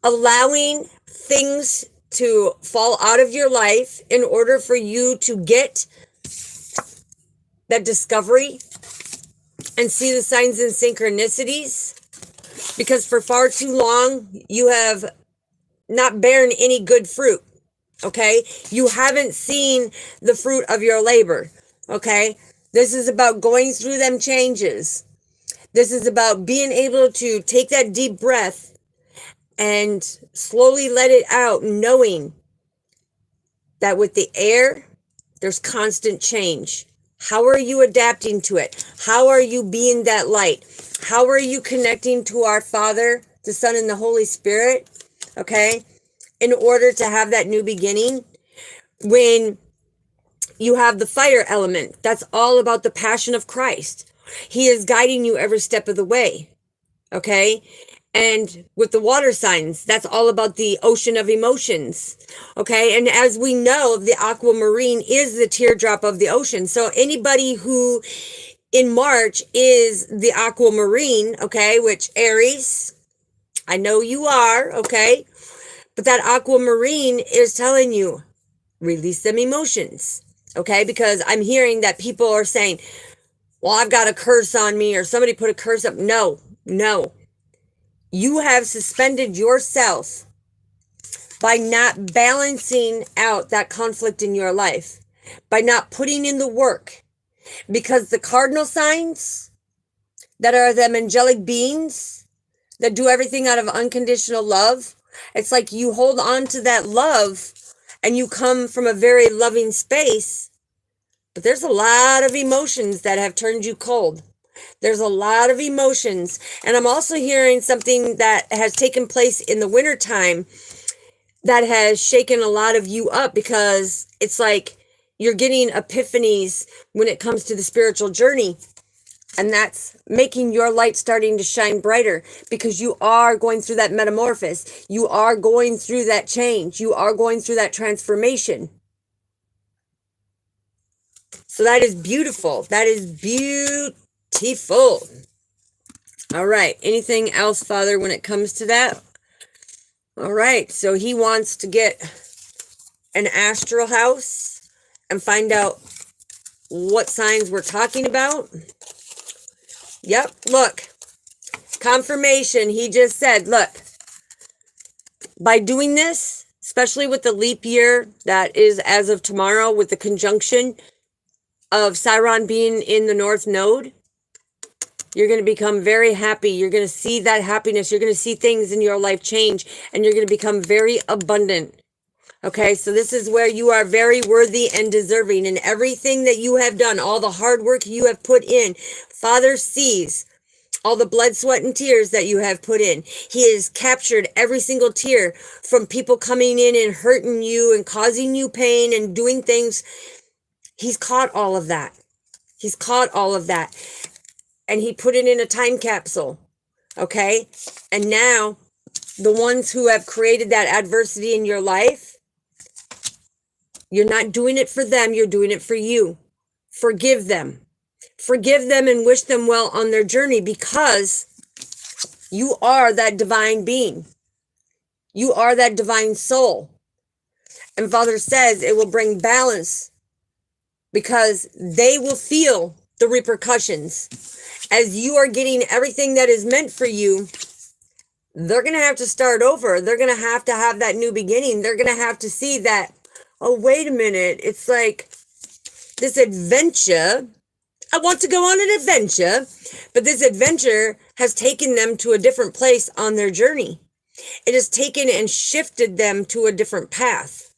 allowing things to fall out of your life in order for you to get that discovery and see the signs and synchronicities. Because for far too long, you have not borne any good fruit. Okay? You haven't seen the fruit of your labor. Okay? This is about going through them changes. This is about being able to take that deep breath and slowly let it out, knowing that with the air, there's constant change. How are you adapting to it? How are you being that light? How are you connecting to our Father, the Son, and the Holy Spirit? Okay? In order to have that new beginning. When you have the fire element, that's all about the passion of Christ. He is guiding you every step of the way. Okay? And with the water signs, that's all about the ocean of emotions. Okay? And as we know, the aquamarine is the teardrop of the ocean. So anybody who in March is the aquamarine, okay, which Aries, I know you are, okay? But that aquamarine is telling you, release them emotions, okay? Because I'm hearing that people are saying, well, I've got a curse on me, or somebody put a curse up. No, no. You have suspended yourself by not balancing out that conflict in your life, by not putting in the work. Because the cardinal signs that are them angelic beings that do everything out of unconditional love, it's like you hold on to that love and you come from a very loving space. But there's a lot of emotions that have turned you cold. There's a lot of emotions. And I'm also hearing something that has taken place in the wintertime that has shaken a lot of you up, because it's like you're getting epiphanies when it comes to the spiritual journey. And that's making your light starting to shine brighter, because you are going through that metamorphosis. You are going through that change. You are going through that transformation. So that is beautiful. That is beautiful. All right. Anything else, Father, when it comes to that? All right. So he wants to get an astral house and find out what signs we're talking about. Yep. Look. Confirmation. He just said, look, by doing this, especially with the leap year that is as of tomorrow, with the conjunction of Chiron being in the North Node, you're going to become very happy. You're going to see that happiness. You're going to see things in your life change, and you're going to become very abundant. Okay, so this is where you are very worthy and deserving, and everything that you have done, all the hard work you have put in, Father sees. all the blood, sweat, and tears that you have put in. He has captured every single tear from people coming in and hurting you and causing you pain and doing things. He's caught all of that. He's caught all of that. And he put it in a time capsule. Okay? And now, the ones who have created that adversity in your life, you're not doing it for them, you're doing it for you. Forgive them. Forgive them and wish them well on their journey, because you are that divine being. You are that divine soul. And Father says it will bring balance, because they will feel the repercussions. As you are getting everything that is meant for you, they're going to have to start over. They're going to have that new beginning. They're going to have to see that, oh, wait a minute. It's like this adventure. I want to go on an adventure, but this adventure has taken them to a different place on their journey. It has taken and shifted them to a different path.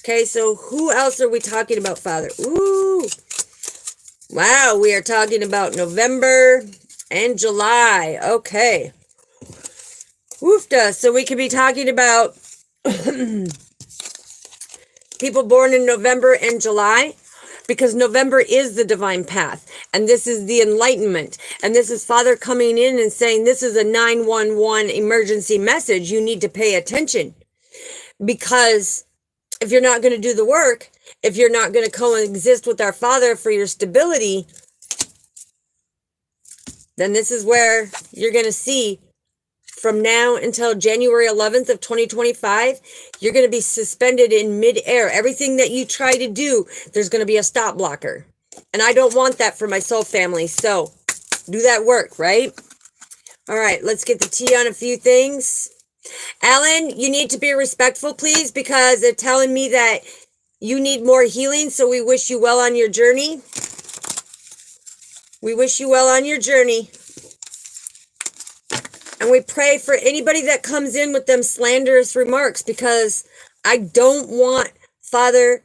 Okay, so who else are we talking about, Father? Ooh, wow, we are talking about November and July. Okay. Woofda. So we could be talking about people born in November and July, because November is the divine path, and this is the enlightenment, and this is Father coming in and saying, this is a 911 emergency message. You need to pay attention, because if you're not going to do the work, if you're not going to coexist with our Father for your stability, then this is where you're going to see, from now until January 11th of 2025, you're going to be suspended in midair. Everything that you try to do, there's going to be a stop blocker. And I don't want that for my soul family. So do that work, right? All right, let's get the tea on a few things. Alan, you need to be respectful, please, because they're telling me that you need more healing. So we wish you well on your journey. We wish you well on your journey. And we pray for anybody that comes in with them slanderous remarks, because I don't want Father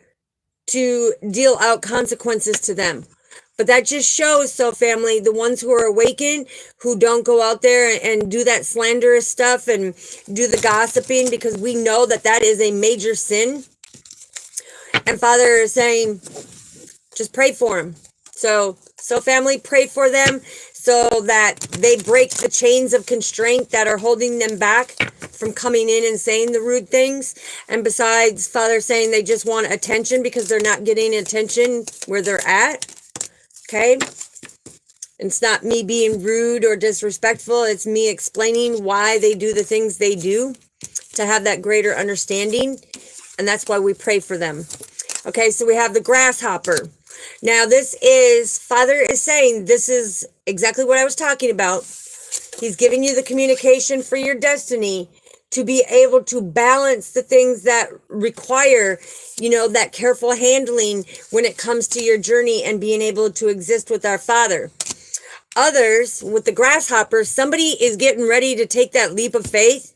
to deal out consequences to them. But that just shows, so family, the ones who are awakened, who don't go out there and do that slanderous stuff and do the gossiping, because we know that that is a major sin. And Father is saying, just pray for them. So family, pray for them, so that they break the chains of constraint that are holding them back from coming in and saying the rude things. And besides, Father saying they just want attention because they're not getting attention where they're at. Okay? It's not me being rude or disrespectful. It's me explaining why they do the things they do, to have that greater understanding. And that's why we pray for them. Okay, so we have the grasshopper. Now this is, Father is saying, this is exactly what I was talking about. He's giving you the communication for your destiny to be able to balance the things that require, that careful handling when it comes to your journey and being able to exist with our Father. Others, with the grasshopper, somebody is getting ready to take that leap of faith.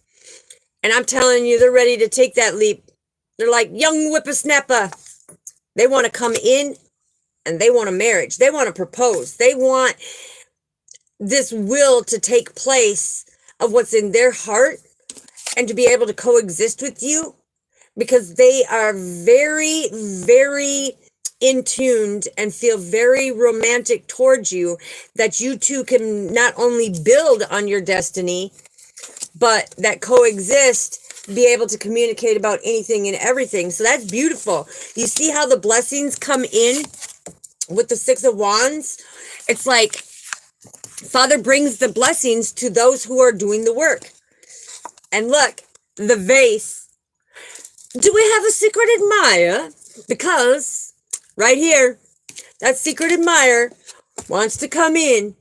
And I'm telling you, they're ready to take that leap. They're like young whippersnapper. They want to come in. And they want a marriage. They want to propose. They want this will to take place of what's in their heart, and to be able to coexist with you, because they are very, very in tuned and feel very romantic towards you, that you two can not only build on your destiny, but that coexist, be able to communicate about anything and everything. So that's beautiful. You see how the blessings come in with the Six of Wands? It's like Father brings the blessings to those who are doing the work. And look, the vase. Do we have a secret admirer? Because right here, that secret admirer wants to come in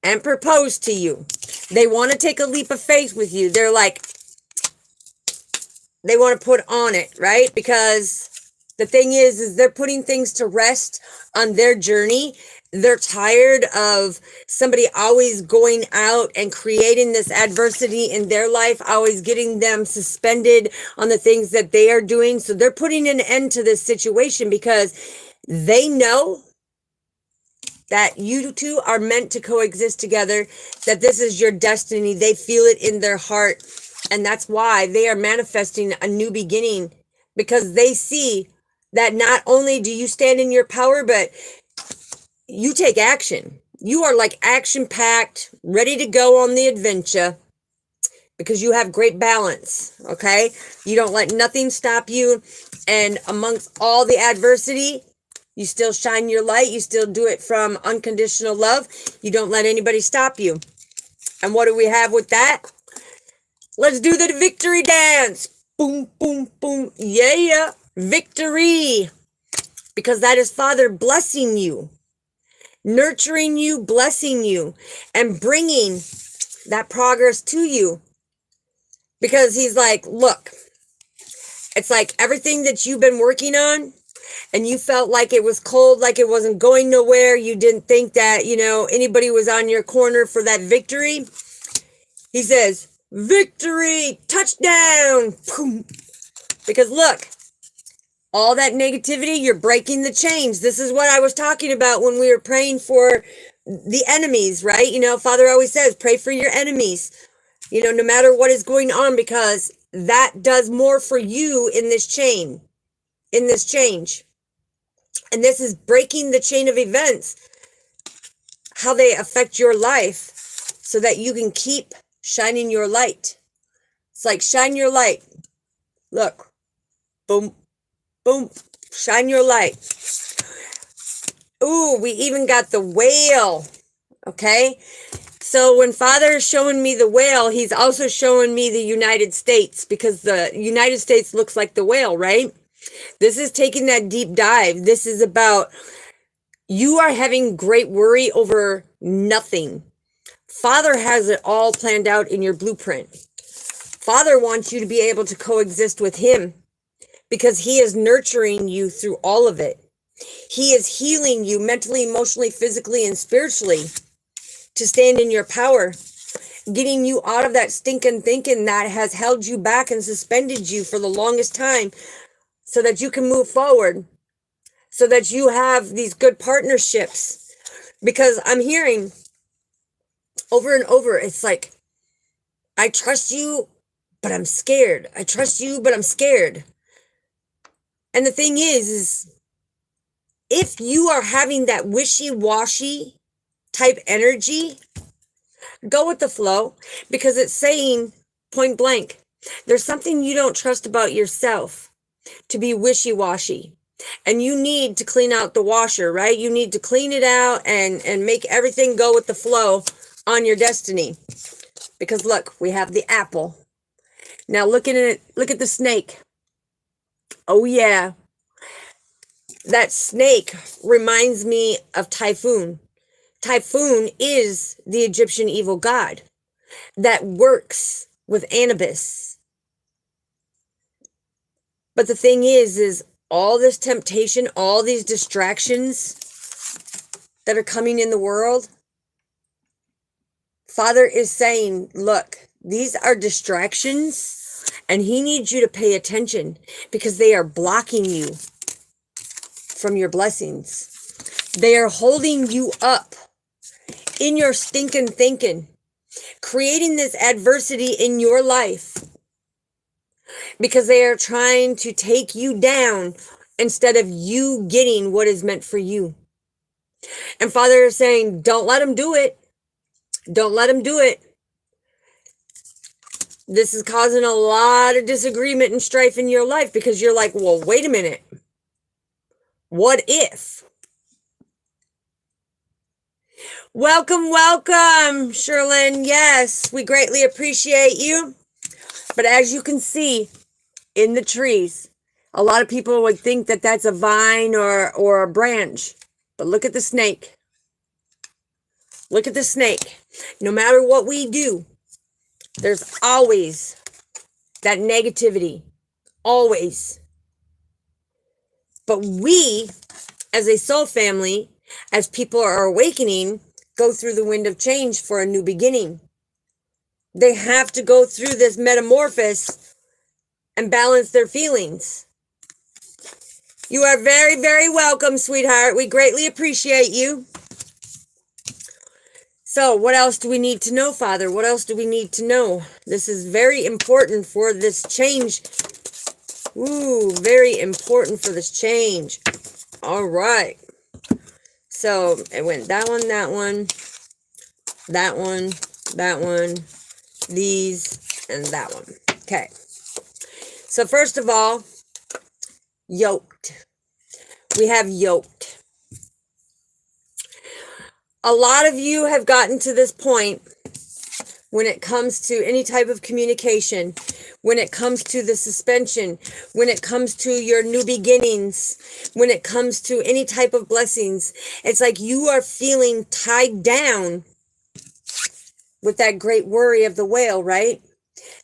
and propose to you. They want to take a leap of faith with you. They're like, they want to put on it, right? Because the thing is they're putting things to rest on their journey. They're tired of somebody always going out and creating this adversity in their life, always getting them suspended on the things that they are doing. So they're putting an end to this situation, because they know that you two are meant to coexist together, that this is your destiny. They feel it in their heart. And that's why they are manifesting a new beginning, because they see that not only do you stand in your power, but you take action. You are like action packed, ready to go on the adventure, because you have great balance. Okay. You don't let nothing stop you. And amongst all the adversity, you still shine your light. You still do it from unconditional love. You don't let anybody stop you. And what do we have with that? Let's do the victory dance. Boom, boom, boom. Yeah. Victory. Because that is Father blessing you, nurturing you, blessing you, and bringing that progress to you. Because he's like, look, it's like everything that you've been working on, and you felt like it was cold, like it wasn't going nowhere. You didn't think that, anybody was on your corner for that victory. He says, victory, touchdown. Boom. Because look, all that negativity, you're breaking the chains. This is what I was talking about when we were praying for the enemies, right? Father always says, pray for your enemies, no matter what is going on, because that does more for you in this change. And this is breaking the chain of events, how they affect your life, so that you can keep shining your light. It's like, shine your light. Look, boom, boom, shine your light. Ooh, we even got the whale. Okay. So when Father is showing me the whale, he's also showing me the United States, because the United States looks like the whale, right? This is taking that deep dive. This is about, you are having great worry over nothing. Father has it all planned out in your blueprint. Father wants you to be able to coexist with him, because he is nurturing you through all of it. He is healing you mentally, emotionally, physically, and spiritually to stand in your power, getting you out of that stinking thinking that has held you back and suspended you for the longest time, so that you can move forward, so that you have these good partnerships. Because I'm hearing over and over, it's like, I trust you, but I'm scared. I trust you, but I'm scared. And the thing is if you are having that wishy-washy type energy, go with the flow, because it's saying point blank, there's something you don't trust about yourself to be wishy-washy, and you need to clean out the washer, right? You need to clean it out and make everything go with the flow on your destiny. Because look, we have the apple. Now look at it. Look at the snake. Oh yeah. That snake reminds me of Typhoon. Typhoon is the Egyptian evil god that works with Anubis. But the thing is all this temptation, all these distractions that are coming in the world, Father is saying, look, these are distractions, and he needs you to pay attention, because they are blocking you from your blessings. They are holding you up in your stinking thinking, creating this adversity in your life, because they are trying to take you down instead of you getting what is meant for you. And Father is saying, don't let them do it. Don't let them do it. This is causing a lot of disagreement and strife in your life, because you're like, well, wait a minute. What if? Welcome, welcome, Sherlyn. Yes, we greatly appreciate you. But as you can see in the trees, a lot of people would think that that's a vine or a branch. But look at the snake. Look at the snake. No matter what we do, there's always that negativity. Always. But we, as a soul family, as people are awakening, go through the wind of change for a new beginning. They have to go through this metamorphosis and balance their feelings. You are very, very welcome, sweetheart. We greatly appreciate you. So what else do we need to know, Father? What else do we need to know? This is very important for this change. Ooh, very important for this change. All right. So it went that one, that one, that one, that one, these, and that one. Okay. So first of all, yoked. We have yoked. A lot of you have gotten to this point when it comes to any type of communication, when it comes to the suspension, when it comes to your new beginnings, when it comes to any type of blessings. It's like you are feeling tied down with that great worry of the whale, right?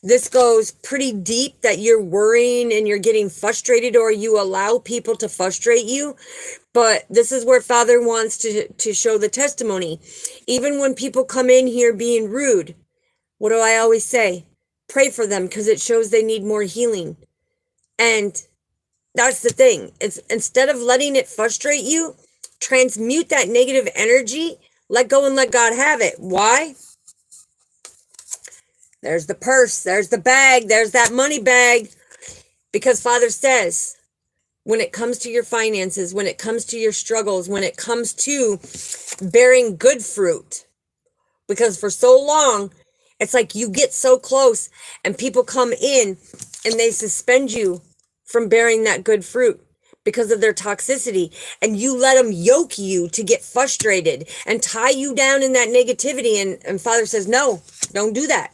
This goes pretty deep, that you're worrying and you're getting frustrated, or you allow people to frustrate you. But this is where Father wants to show the testimony. Even when people come in here being rude, what do I always say? Pray for them, because it shows they need more healing. And that's the thing. It's instead of letting it frustrate you, transmute that negative energy, let go and let God have it. Why? There's the purse, there's the bag, there's that money bag. Because Father says, when it comes to your finances, when it comes to your struggles, when it comes to bearing good fruit, because for so long, it's like you get so close and people come in and they suspend you from bearing that good fruit because of their toxicity, and you let them yoke you to get frustrated and tie you down in that negativity. And Father says, no, don't do that.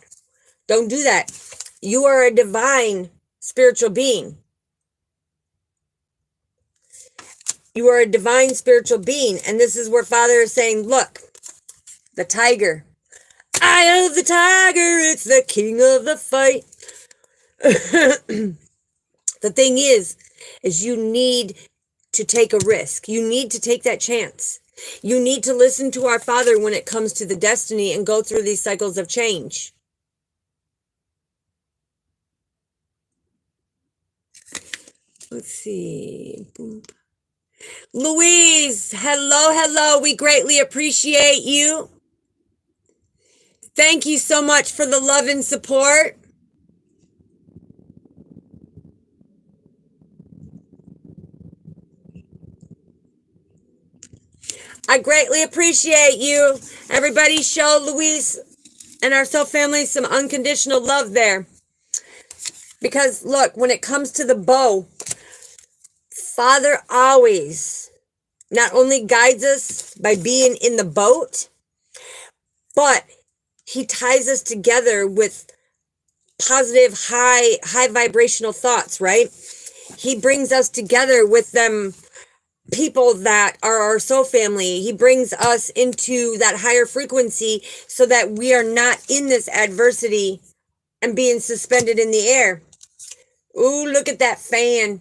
Don't do that. You are a divine spiritual being. You are a divine spiritual being. And this is where Father is saying, look, the tiger. Eye of the tiger, it's the king of the fight. The thing is you need to take a risk. You need to take that chance. You need to listen to our Father when it comes to the destiny and go through these cycles of change. Let's see. Boom. Louise, hello. We greatly appreciate you. Thank you so much for the love and support. I greatly appreciate you. Everybody show Louise and our soul family some unconditional love there. Because look, when it comes to the bow, Father always not only guides us by being in the boat, but he ties us together with positive, high vibrational thoughts, right? He brings us together with them people that are our soul family. He brings us into that higher frequency so that we are not in this adversity and being suspended in the air. Ooh, look at that fan.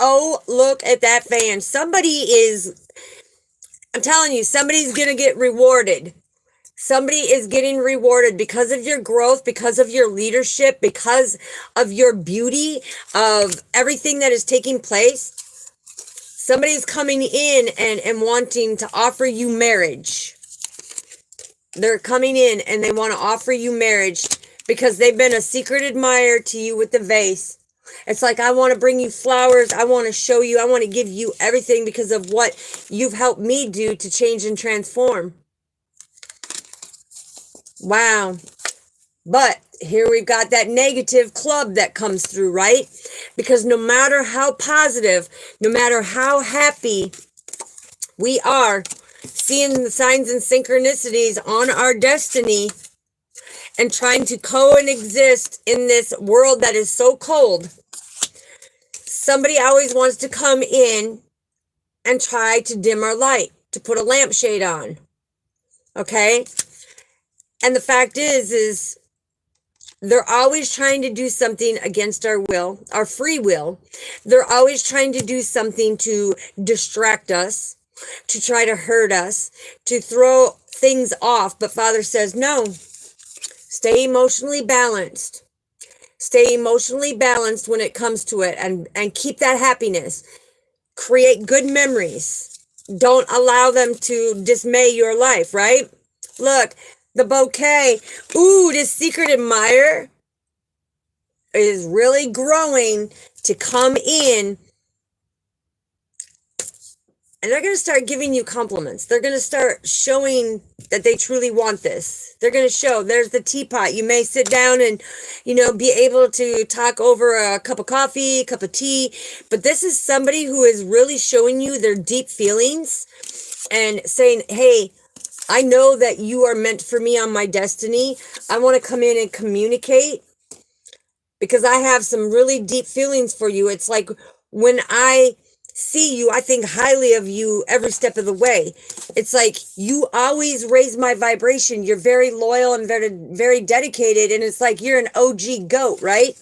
Oh, look at that fan. I'm telling you, somebody's going to get rewarded. Somebody is getting rewarded because of your growth, because of your leadership, because of your beauty, of everything that is taking place. Somebody's coming in and wanting to offer you marriage. They're coming in and they want to offer you marriage because they've been a secret admirer to you with the vase. It's like, I want to bring you flowers. I want to show you. I want to give you everything because of what you've helped me do to change and transform. Wow. But here we've got that negative club that comes through, right? Because no matter how positive, no matter how happy we are seeing the signs and synchronicities on our destiny and trying to coexist in this world that is so cold, somebody always wants to come in and try to dim our light, to put a lampshade on. Okay? And the fact is they're always trying to do something against our will, our free will. They're always trying to do something to distract us, to try to hurt us, to throw things off. But Father says, no, stay emotionally balanced. Stay emotionally balanced when it comes to it, and keep that happiness. Create good memories. Don't allow them to dismay your life, right? Look, the bouquet. Ooh, this secret admirer is really growing to come in. And they're going to start giving you compliments. They're going to start showing that they truly want this. They're going to show, there's the teapot. You may sit down and, be able to talk over a cup of coffee, a cup of tea. But this is somebody who is really showing you their deep feelings and saying, hey, I know that you are meant for me on my destiny. I want to come in and communicate because I have some really deep feelings for you. It's like when I see you, I think highly of you every step of the way. It's like you always raise my vibration. You're very loyal and very, very dedicated. And it's like you're an OG goat, right?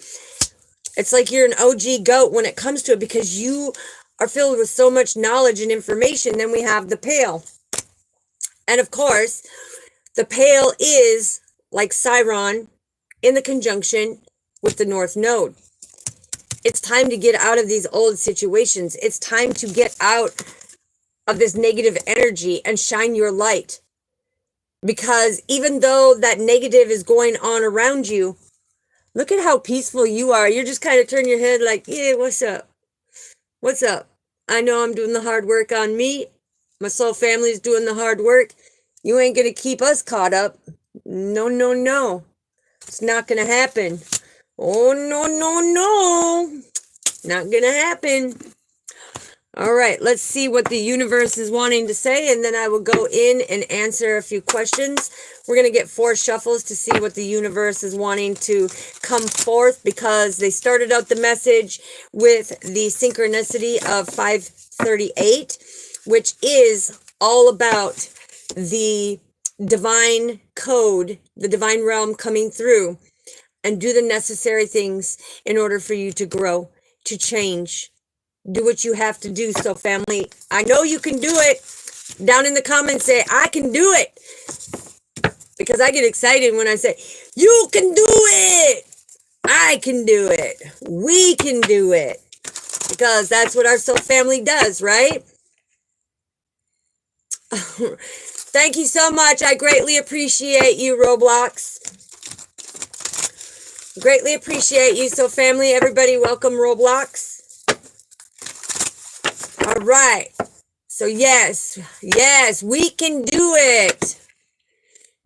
It's like you're an OG goat when it comes to it because you are filled with so much knowledge and information. Then we have the pail. And of course, the pail is like Chiron in the conjunction with the North Node. It's time to get out of these old situations. It's time to get out of this negative energy and shine your light. Because even though that negative is going on around you, look at how peaceful you are. You're just kind of turning your head like, yeah, what's up? What's up? I know I'm doing the hard work on me. My soul family's doing the hard work. You ain't going to keep us caught up. No, no, no. It's not going to happen. Oh, no, no, no. Not going to happen. All right, let's see what the universe is wanting to say, and then I will go in and answer a few questions. We're going to get 4 shuffles to see what the universe is wanting to come forth because they started out the message with the synchronicity of 538, which is all about the divine code, the divine realm coming through and do the necessary things in order for you to grow, to change. Do what you have to do. So family, I know you can do it. Down in the comments say, I can do it. Because I get excited when I say, you can do it. I can do it. We can do it. Because that's what our soul family does, right? Thank you so much. I greatly appreciate you, Roblox. Greatly appreciate you. So family, everybody, welcome Roblox. All right. So yes, we can do it.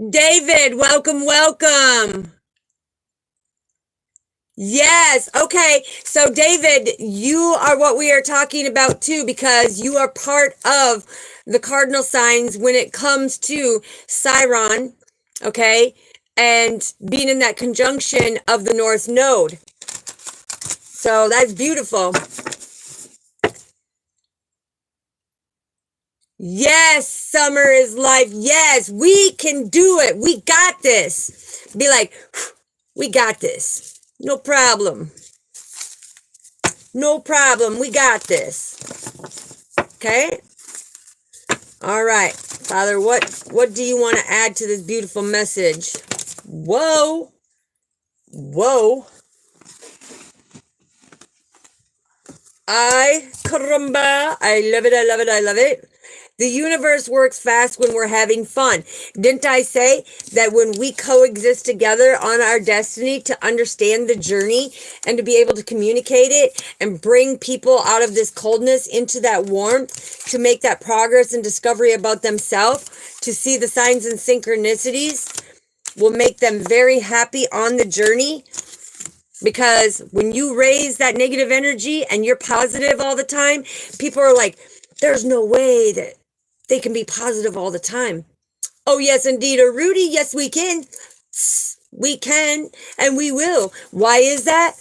David, welcome, welcome. Yes. Okay. So David, you are what we are talking about too, because you are part of the cardinal signs when it comes to Chiron. Okay. And being in that conjunction of the North Node. So that's beautiful. Yes, summer is life. Yes, we can do it. We got this. Be like, we got this. No problem. No problem. We got this. Okay? All right. Father, what do you want to add to this beautiful message? Whoa. Whoa. Caramba. I love it. I love it. I love it. The universe works fast when we're having fun. Didn't I say that when we coexist together on our destiny to understand the journey and to be able to communicate it and bring people out of this coldness into that warmth, to make that progress and discovery about themselves, to see the signs and synchronicities, will make them very happy on the journey? Because when you raise that negative energy and you're positive all the time, people are like, there's no way that they can be positive all the time. Oh, yes, indeed. Or Rudy, yes, we can. We can, and we will. Why is that?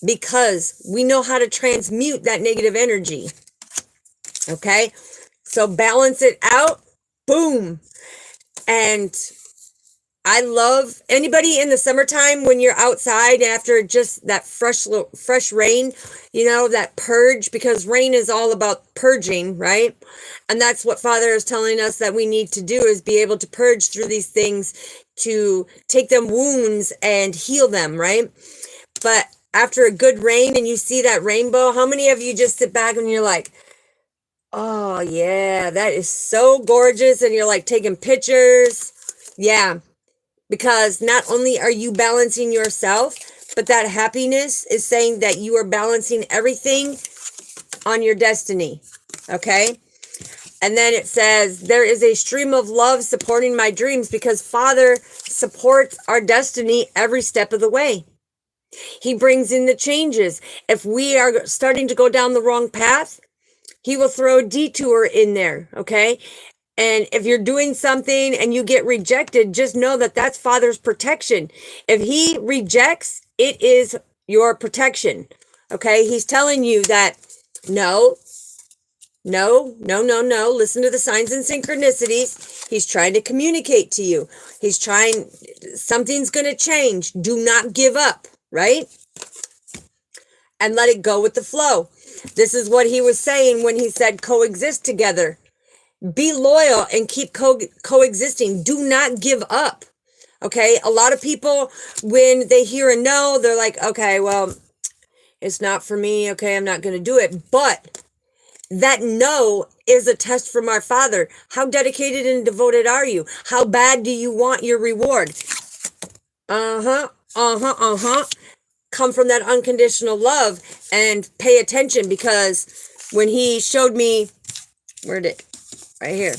Because we know how to transmute that negative energy. Okay? So balance it out. Boom. And I love anybody in the summertime when you're outside after just that fresh rain, that purge, because rain is all about purging, right? And that's what Father is telling us that we need to do, is be able to purge through these things, to take them wounds and heal them, right? But after a good rain and you see that rainbow, how many of you just sit back and you're like, oh yeah, that is so gorgeous, and you're like taking pictures? Yeah, because not only are you balancing yourself, but that happiness is saying that you are balancing everything on your destiny. Okay? And then it says, there is a stream of love supporting my dreams because Father supports our destiny every step of the way. He brings in the changes. If we are starting to go down the wrong path, he will throw a detour in there, okay? And if you're doing something and you get rejected, just know that that's Father's protection. If he rejects, it is your protection, okay? He's telling you that, no, listen to the signs and synchronicities. He's trying to communicate to you. Something's going to change. Do not give up, right? And let it go with the flow. This is what he was saying when he said coexist together. Be loyal and keep coexisting. Do not give up. Okay? A lot of people, when they hear a no, they're like, okay, well, it's not for me. Okay, I'm not going to do it. But that no is a test from our Father. How dedicated and devoted are you? How bad do you want your reward? Come from that unconditional love and pay attention, because when he showed me, right here,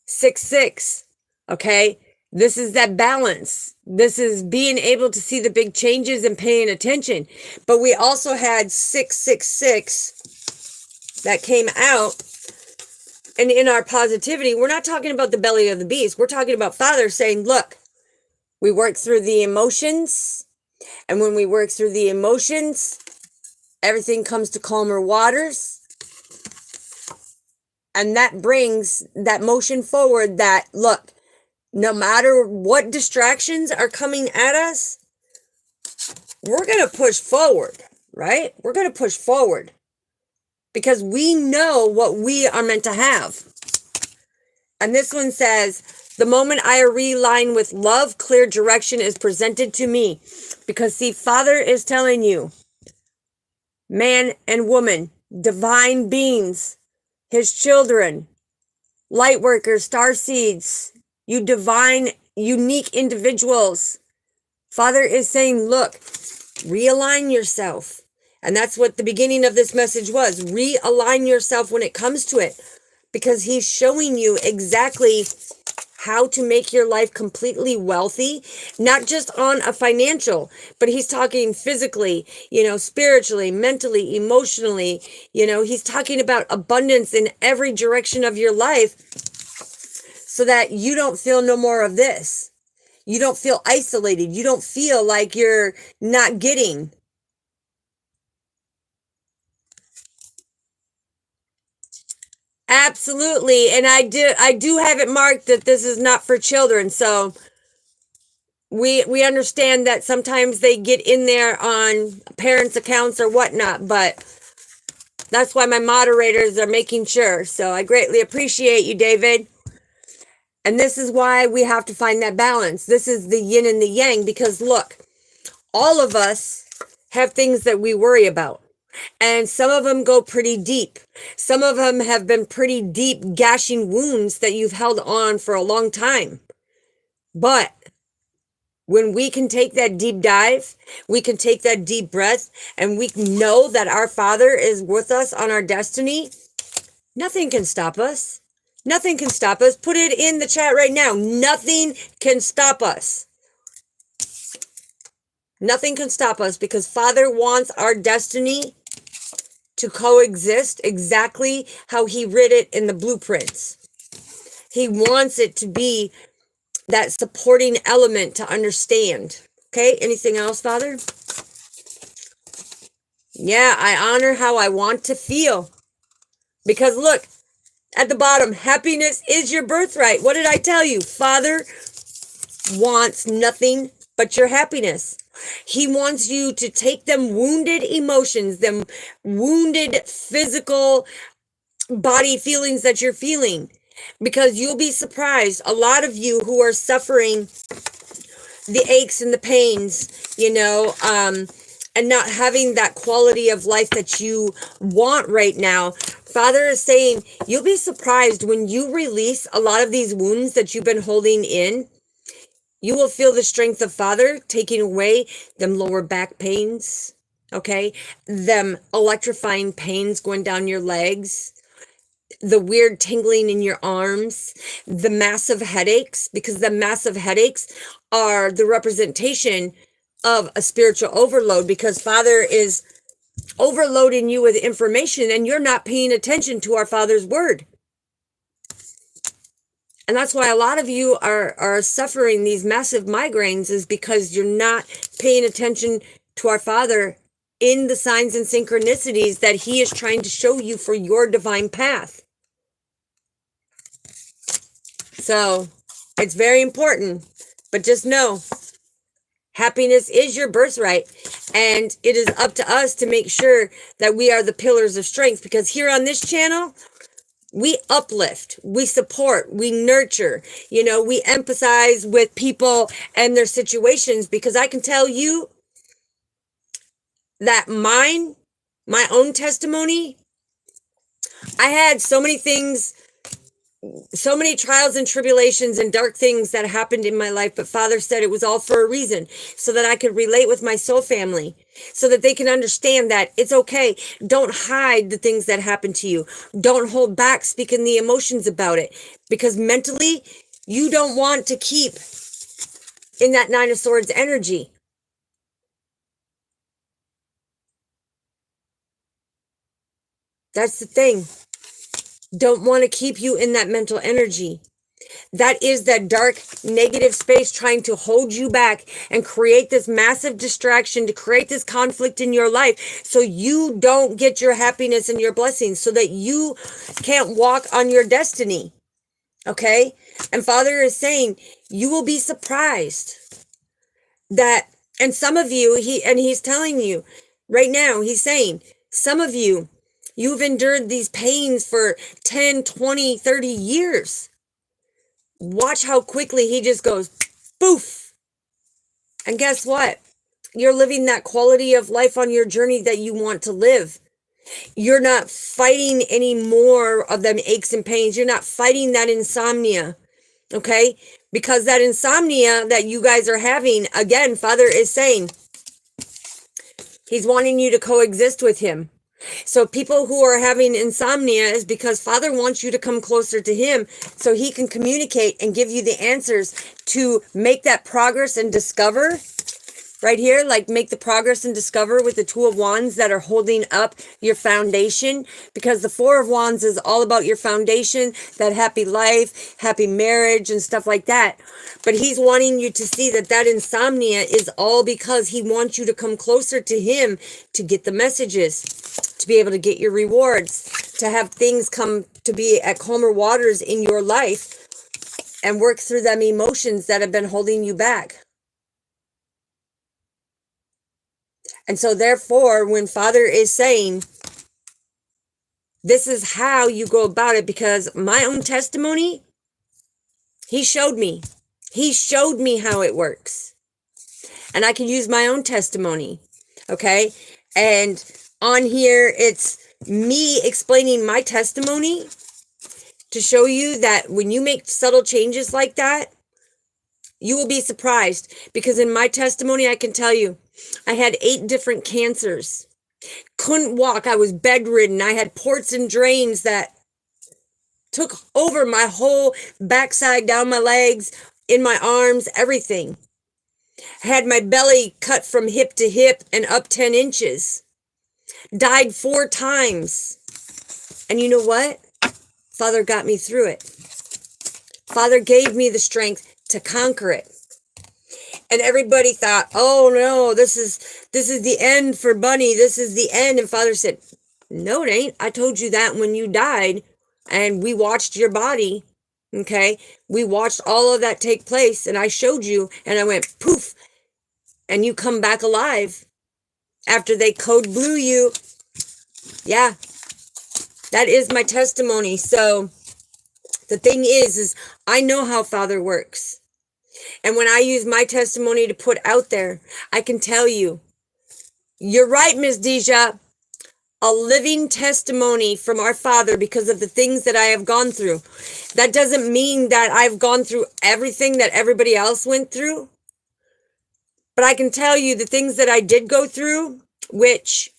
6-6, okay? This is that balance. This is being able to see the big changes and paying attention. But we also had 666 that came out. And in our positivity, we're not talking about the belly of the beast. We're talking about Father saying, look, we work through the emotions. And when we work through the emotions, everything comes to calmer waters. And that brings that motion forward that, look, no matter what distractions are coming at us, we're going to push forward, right? We're going to push forward because we know what we are meant to have. And this one says, the moment I realign with love, clear direction is presented to me. Because see, Father is telling you, man and woman, divine beings, his children, light workers, star seeds, you divine, unique individuals. Father is saying, look, realign yourself. And that's what the beginning of this message was. Realign yourself when it comes to it. Because he's showing you exactly how to make your life completely wealthy, not just on a financial, but he's talking physically, spiritually, mentally, emotionally, he's talking about abundance in every direction of your life so that you don't feel no more of this. You don't feel isolated. You don't feel like you're not getting. Absolutely. And I do have it marked that this is not for children. So we understand that sometimes they get in there on parents' accounts or whatnot, but that's why my moderators are making sure. So I greatly appreciate you, David. And this is why we have to find that balance. This is the yin and the yang, because look, all of us have things that we worry about. And some of them go pretty deep. Some of them have been pretty deep, gashing wounds that you've held on for a long time. But when we can take that deep dive, we can take that deep breath, and we know that our Father is with us on our destiny, nothing can stop us. Nothing can stop us. Put it in the chat right now. Nothing can stop us. Nothing can stop us, because Father wants our destiny to coexist exactly how he writ it in the blueprints. He wants it to be that supporting element to understand. Okay, anything else, Father? Yeah, I honor how I want to feel. Because look, at the bottom, happiness is your birthright. What did I tell you? Father wants nothing but your happiness. He wants you to take them wounded emotions, them wounded physical body feelings that you're feeling, because you'll be surprised. A lot of you who are suffering the aches and the pains, and not having that quality of life that you want right now. Father is saying you'll be surprised when you release a lot of these wounds that you've been holding in. You will feel the strength of Father taking away them lower back pains, okay? Them electrifying pains going down your legs, the weird tingling in your arms, the massive headaches, because the massive headaches are the representation of a spiritual overload, because Father is overloading you with information and you're not paying attention to our Father's word. And that's why a lot of you are suffering these massive migraines, is because you're not paying attention to our Father in the signs and synchronicities that he is trying to show you for your divine path. So it's very important, but just know happiness is your birthright, and it is up to us to make sure that we are the pillars of strength, because here on this channel, we uplift, we support, we nurture, we empathize with people and their situations, because I can tell you that my own testimony, I had so many things, so many trials and tribulations and dark things that happened in my life, but Father said it was all for a reason, so that I could relate with my soul family, so that they can understand that it's okay. Don't hide the things that happen to you. Don't hold back speaking the emotions about it, because mentally you don't want to keep in that Nine of Swords energy. That's the thing. Don't want to keep you in that mental energy. That is that dark, negative space trying to hold you back and create this massive distraction, to create this conflict in your life, so you don't get your happiness and your blessings, so that you can't walk on your destiny. Okay? And Father is saying, you will be surprised that, and some of you, he's telling you right now, he's saying, some of you, you've endured these pains for 10, 20, 30 years. Watch how quickly he just goes, poof. And guess what? You're living that quality of life on your journey that you want to live. You're not fighting any more of them aches and pains. You're not fighting that insomnia, okay? Because that insomnia that you guys are having, again, Father is saying, he's wanting you to coexist with him. So people who are having insomnia is because Father wants you to come closer to him, so he can communicate and give you the answers to make that progress and discover. Right here, like make the progress and discover with the Two of Wands that are holding up your foundation, because the Four of Wands is all about your foundation, that happy life, happy marriage and stuff like that. But he's wanting you to see that that insomnia is all because he wants you to come closer to him, to get the messages, to be able to get your rewards, to have things come to be at calmer waters in your life, and work through them emotions that have been holding you back. And so therefore, when Father is saying, this is how you go about it, because my own testimony, he showed me how it works. And I can use my own testimony, okay? And on here, it's me explaining my testimony to show you that when you make subtle changes like that, you will be surprised. Because in my testimony, I can tell you, I had 8 different cancers. Couldn't walk. I was bedridden. I had ports and drains that took over my whole backside, down my legs, in my arms, everything. I had my belly cut from hip to hip and up 10 inches. Died 4 times. And you know what? Father got me through it. Father gave me the strength to conquer it. And everybody thought, oh no, this is the end for Bunny. This is the end. And Father said, no, it ain't. I told you that when you died, and we watched your body. Okay. We watched all of that take place, and I showed you, and I went poof, and you come back alive after they code blue you. Yeah. That is my testimony. So the thing is I know how Father works. And when I use my testimony to put out there, I can tell you You're right, Ms. Deja. A living testimony from our Father because of the things that I have gone through. That doesn't mean that I've gone through everything that everybody else went through. But I can tell you the things that I did go through, which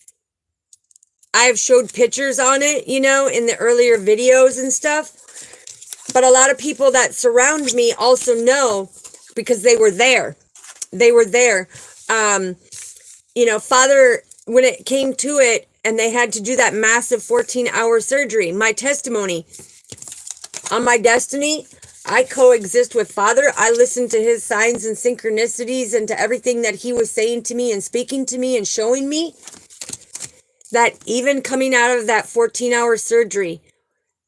I've showed pictures on it, you know, in the earlier videos and stuff. But a lot of people that surround me also know because they were there. They were there. You know, Father, when it came to it and they had to do that massive 14-hour surgery, my testimony on my destiny, I coexist with Father. I listened to his signs and synchronicities and to everything that he was saying to me and speaking to me and showing me that even coming out of that 14-hour surgery,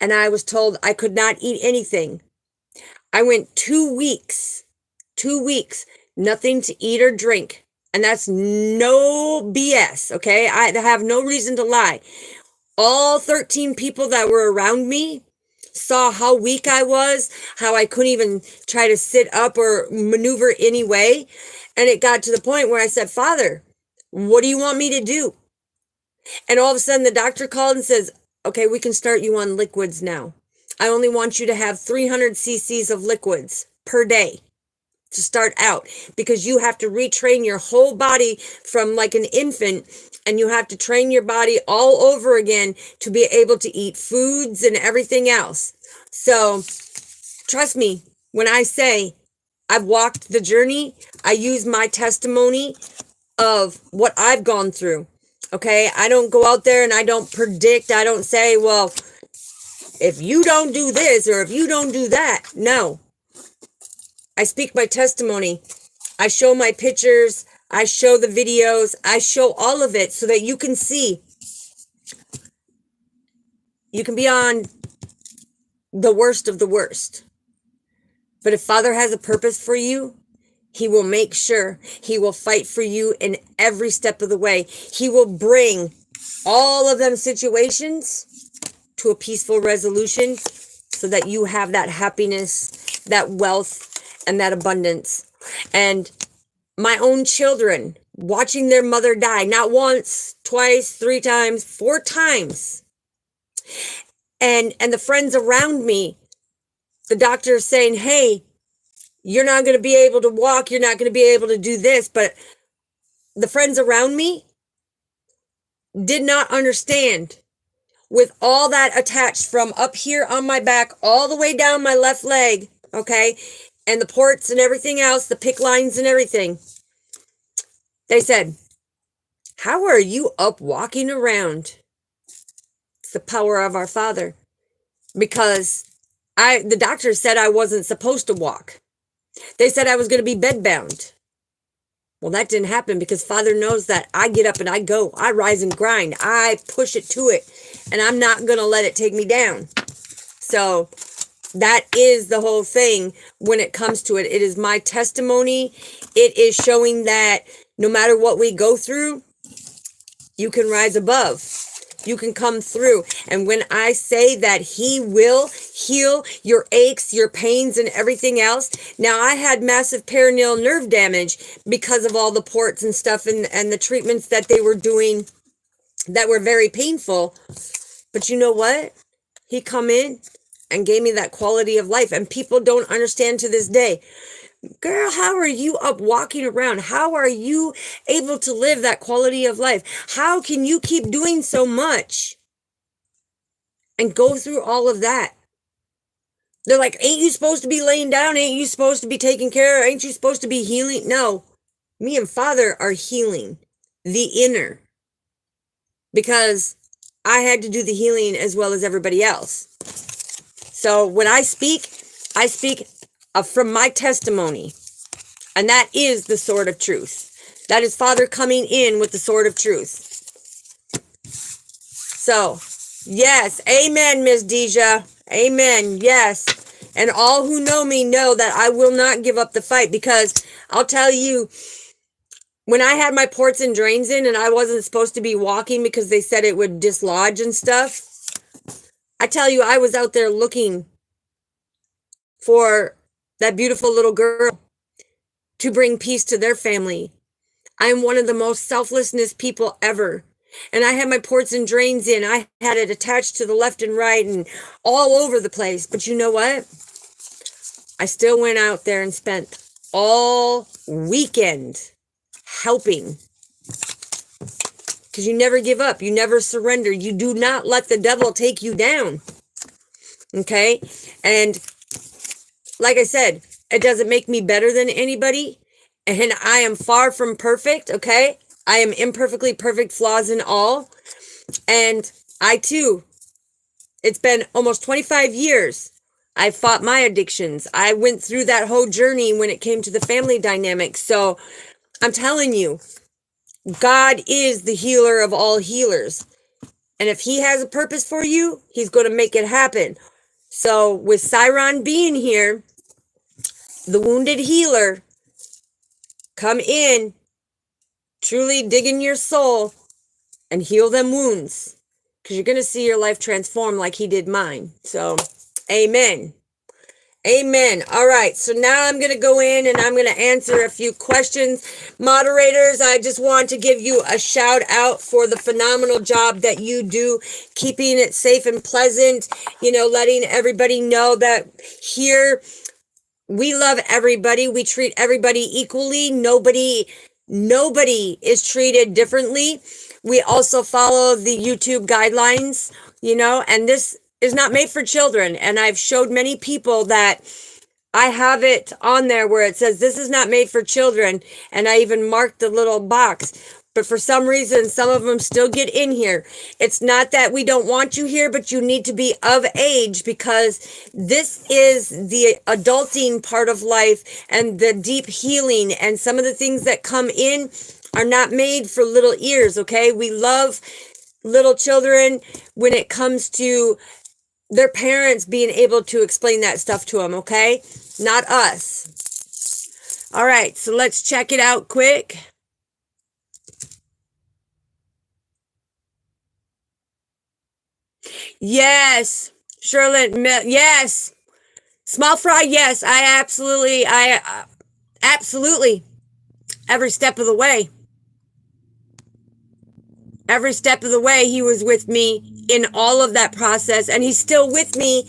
and I was told I could not eat anything. I went 2 weeks, nothing to eat or drink. And that's no BS, okay? I have no reason to lie. All 13 people that were around me saw how weak I was, how I couldn't even try to sit up or maneuver any way. And it got to the point where I said, Father, what do you want me to do? And all of a sudden the doctor called and says, okay, we can start you on liquids now. I only want you to have 300 cc's of liquids per day to start out, because you have to retrain your whole body from like an infant, and you have to train your body all over again to be able to eat foods and everything else. So trust me when I say I've walked the journey. I use my testimony of what I've gone through. Okay, I don't go out there and I don't predict. I don't say, well, if you don't do this or if you don't do that. No. I speak my testimony. I show my pictures. I show the videos. I show all of it so that you can see. You can be on the worst of the worst. But if Father has a purpose for you, he will make sure he will fight for you in every step of the way. He will bring all of them situations to a peaceful resolution so that you have that happiness, that wealth, and that abundance. And my own children watching their mother die, not once, twice, 3 times, 4 times. And the friends around me, the doctor is saying, hey, you're not going to be able to walk. You're not going to be able to do this. But the friends around me did not understand, with all that attached from up here on my back, all the way down my left leg, okay, and the ports and everything else, the PICC lines and everything. They said, how are you up walking around? It's the power of our Father. Because the doctor said I wasn't supposed to walk. They said I was going to be bedbound. Well, that didn't happen because Father knows that I get up and I go. I rise and grind. I push it to it. And I'm not going to let it take me down. So that is the whole thing when it comes to it. It is my testimony. It is showing that no matter what we go through, you can rise above. You can come through. And when I say that he will heal your aches, your pains, and everything else. Now, I had massive perineal nerve damage because of all the ports and stuff and the treatments that they were doing that were very painful. But you know what? He come in and gave me that quality of life. And people don't understand to this day. Girl, how are you up walking around? How are you able to live that quality of life? How can you keep doing so much and go through all of that? They're like, ain't you supposed to be laying down? Ain't you supposed to be taking care? Ain't you supposed to be healing? No, me and Father are healing the inner because I had to do the healing as well as everybody else. So when I speak from my testimony, and that is the sword of truth. That is Father coming in with the sword of truth. So, yes, amen, Miss Deja. Amen, yes. And all who know me know that I will not give up the fight, because I'll tell you, when I had my ports and drains in and I wasn't supposed to be walking because they said it would dislodge and stuff, I tell you, I was out there looking for that beautiful little girl to bring peace to their family. I'm one of the most selflessness people ever. And I had my ports and drains in. I had it attached to the left and right and all over the place. But you know what? I still went out there and spent all weekend helping. Because you never give up. You never surrender. You do not let the devil take you down. Okay? And like I said, it doesn't make me better than anybody. And I am far from perfect. Okay? I am imperfectly perfect, flaws and all. And I too, it's been almost 25 years. I fought my addictions. I went through that whole journey when it came to the family dynamic. So I'm telling you, God is the healer of all healers. And if he has a purpose for you, he's going to make it happen. So with Siron being here, the wounded healer, come in, truly dig in your soul and heal them wounds. Because you're going to see your life transform like he did mine. So, amen. Amen. All right. So now I'm going to go in and I'm going to answer a few questions. Moderators, I just want to give you a shout out for the phenomenal job that you do, keeping it safe and pleasant, letting everybody know that here we love everybody. We treat everybody equally. Nobody is treated differently. We also follow the YouTube guidelines, and this is not made for children. And I've showed many people that I have it on there where it says this is not made for children. And I even marked the little box. But for some reason, some of them still get in here. It's not that we don't want you here, but you need to be of age because this is the adulting part of life and the deep healing. And some of the things that come in are not made for little ears, okay? We love little children when it comes to their parents being able to explain that stuff to them, okay? Not us. All right, so let's check it out quick. Yes, Charlotte, yes. Small fry, yes. Absolutely. Every step of the way. Every step of the way, he was with me in all of that process, and he's still with me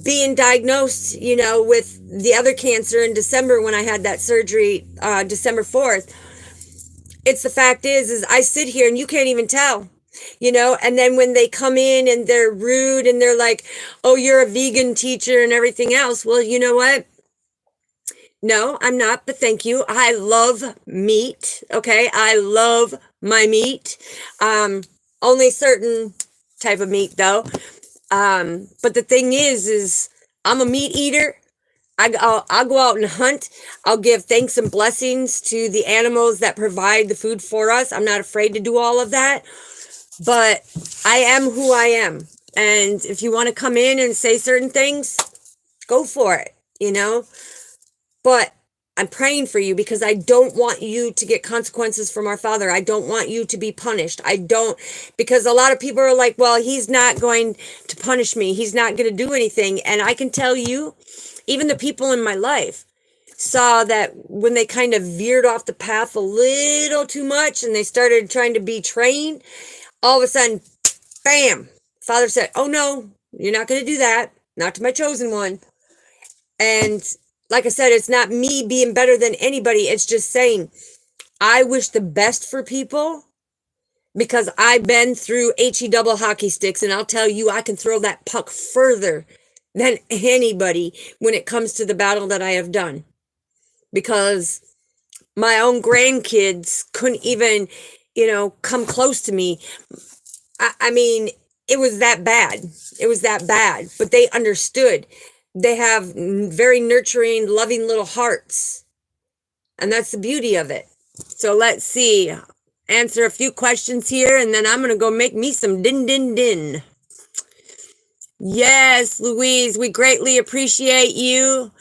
being diagnosed, with the other cancer in December when I had that surgery, December 4th. It's the fact is I sit here and you can't even tell, and then when they come in and they're rude and they're like, oh, you're a vegan teacher and everything else. Well, you know what? No, I'm not, but thank you. I love meat. Okay. I love my meat. Only certain type of meat though. But the thing is I'm a meat eater. I'll go out and hunt. I'll give thanks and blessings to the animals that provide the food for us. I'm not afraid to do all of that, but I am who I am. And if you want to come in and say certain things, go for it, but I'm praying for you because I don't want you to get consequences from our Father. I don't want you to be punished. Because a lot of people are like, well, he's not going to punish me. He's not going to do anything. And I can tell you, even the people in my life saw that when they kind of veered off the path a little too much and they started trying to be trained, all of a sudden, bam, Father said, oh no, you're not going to do that. Not to my chosen one. And like I said, it's not me being better than anybody. It's just saying, I wish the best for people because I've been through HE double hockey sticks. And I'll tell you, I can throw that puck further than anybody when it comes to the battle that I have done. Because my own grandkids couldn't even, come close to me. I mean, it was that bad. It was that bad. But they understood. They have very nurturing, loving little hearts. And that's the beauty of it. So let's see. Answer a few questions here, and then I'm going to go make me some din, din, din. Yes, Louise, we greatly appreciate you.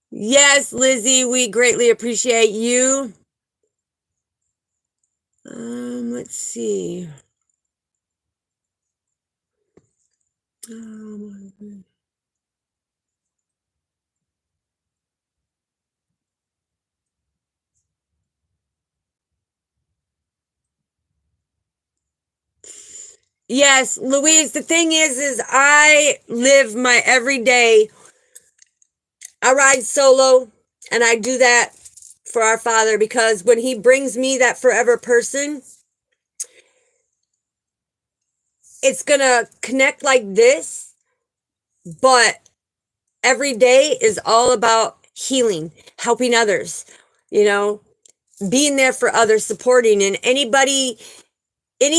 Yes, Lizzie, we greatly appreciate you. Let's see. Yes, Louise, the thing is I live my everyday. I ride solo, and I do that for our Father, because when he brings me that forever person, it's going to connect like this, but every day is all about healing, helping others, you know, being there for others, supporting. And any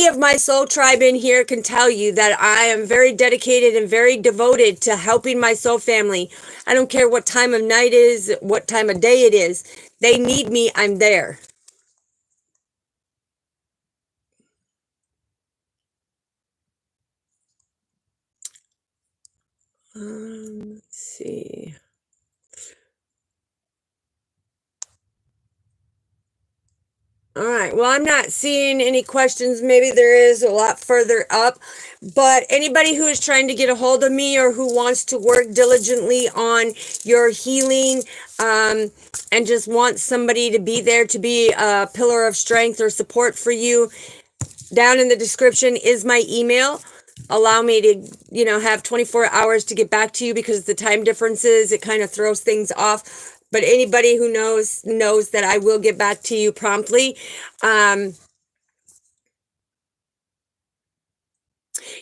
of my soul tribe in here can tell you that I am very dedicated and very devoted to helping my soul family. I don't care what time of night is, what time of day it is. They need me, I'm there. Let's see. All right. Well, I'm not seeing any questions. Maybe there is a lot further up. But anybody who is trying to get a hold of me or who wants to work diligently on your healing, and just wants somebody to be there to be a pillar of strength or support for you, down in the description is my email. Allow me to, have 24 hours to get back to you, because the time differences, it kind of throws things off. But anybody who knows that I will get back to you promptly.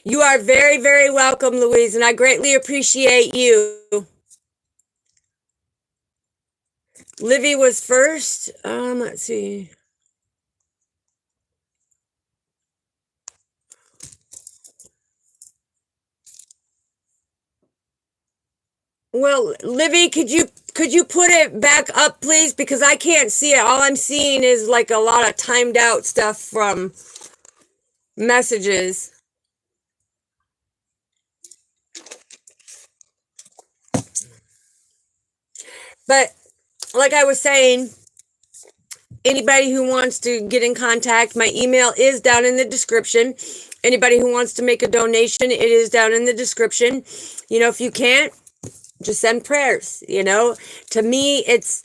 You are very, very welcome, Louise, and I greatly appreciate you. Livy was first. Let's see. Well, Livy, could you put it back up, please? Because I can't see it. All I'm seeing is like a lot of timed out stuff from messages. But like I was saying, anybody who wants to get in contact, my email is down in the description. Anybody who wants to make a donation, it is down in the description. If you can't, just send prayers. To me, it's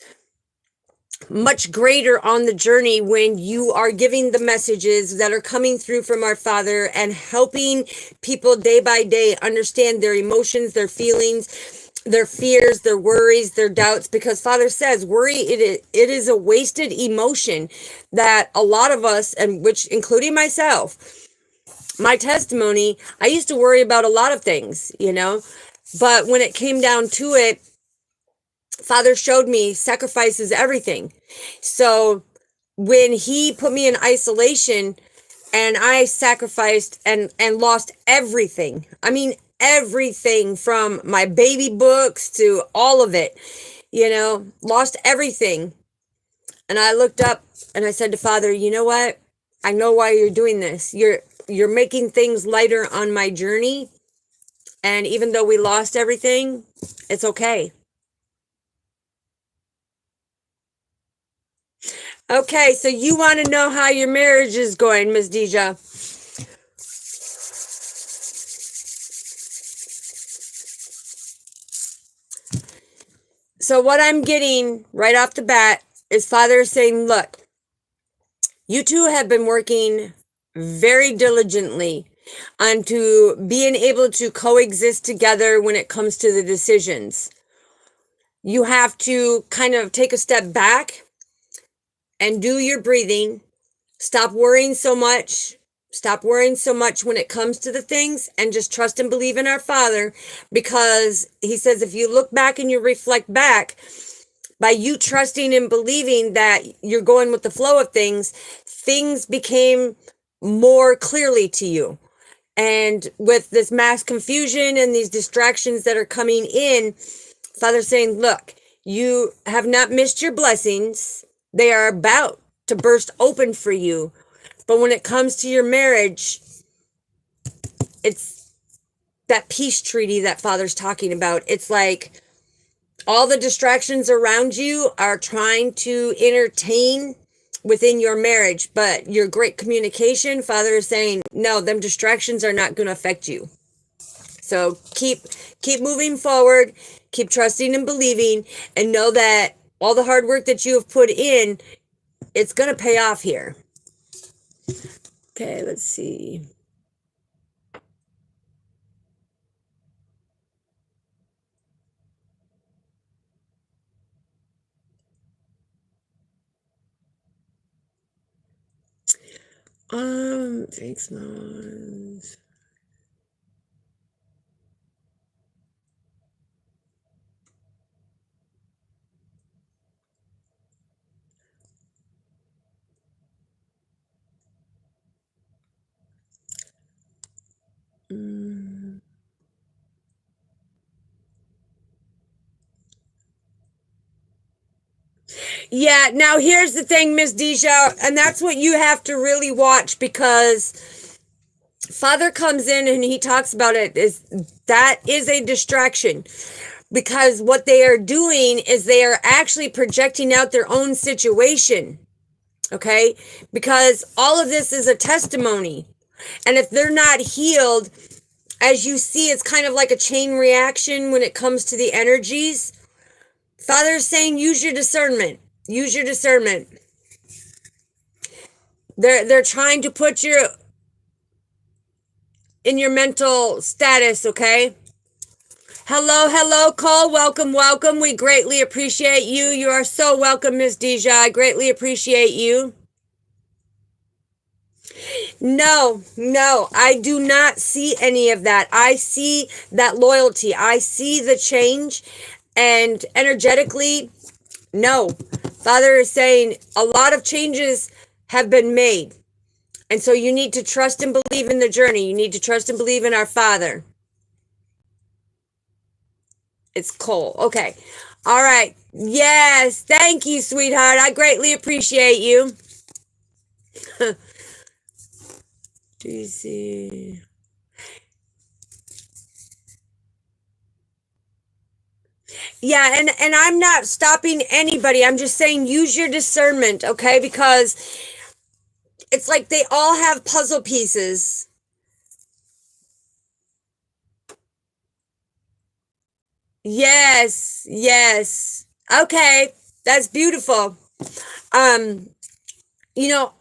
much greater on the journey when you are giving the messages that are coming through from our Father and helping people day by day understand their emotions, their feelings, their fears, their worries, their doubts. Because Father says worry, it is a wasted emotion that a lot of us, and which including myself, my testimony, I used to worry about a lot of things, but when it came down to it, Father showed me sacrifice is everything. So when he put me in isolation and I sacrificed and lost everything, I mean, everything from my baby books to all of it, lost everything. And I looked up and I said to Father, you know what? I know why you're doing this. You're making things lighter on my journey. And even though we lost everything, it's okay. Okay, so you want to know how your marriage is going, Miss Deja. So what I'm getting right off the bat is Father saying, look, you two have been working very diligently onto being able to coexist together when it comes to the decisions. You have to kind of take a step back and do your breathing. Stop worrying so much. Stop worrying so much when it comes to the things, and just trust and believe in our Father, because he says if you look back and you reflect back, by you trusting and believing that you're going with the flow of things, things became more clearly to you. And with this mass confusion and these distractions that are coming in, Father's saying, look, you have not missed your blessings. They are about to burst open for you. But when it comes to your marriage, it's that peace treaty that Father's talking about. It's like all the distractions around you are trying to entertain within your marriage, but your great communication, Father is saying, no, them distractions are not going to affect you. So keep moving forward, keep trusting and believing, and know that all the hard work that you have put in, it's going to pay off here. Okay, let's see. 6 months. Yeah, now here's the thing, Miss Deja, and that's what you have to really watch, because Father comes in and he talks about it, is that is a distraction, because what they are doing is they are actually projecting out their own situation. Okay, because all of this is a testimony, and if they're not healed, as you see, it's kind of like a chain reaction when it comes to the energies. Father is saying, use your discernment. Use your discernment. They're trying to put you in your mental status, okay? Hello, Cole. Welcome. We greatly appreciate you. You are so welcome, Miss Deja. I greatly appreciate you. No, I do not see any of that. I see that loyalty. I see the change, and energetically, no. Father is saying a lot of changes have been made. And so you need to trust and believe in the journey. You need to trust and believe in our Father. It's Cole. Okay. All right. Yes. Thank you, sweetheart. I greatly appreciate you. DC. Yeah, and I'm not stopping anybody. I'm just saying use your discernment, okay? Because it's like they all have puzzle pieces. Yes. Okay, that's beautiful. You know,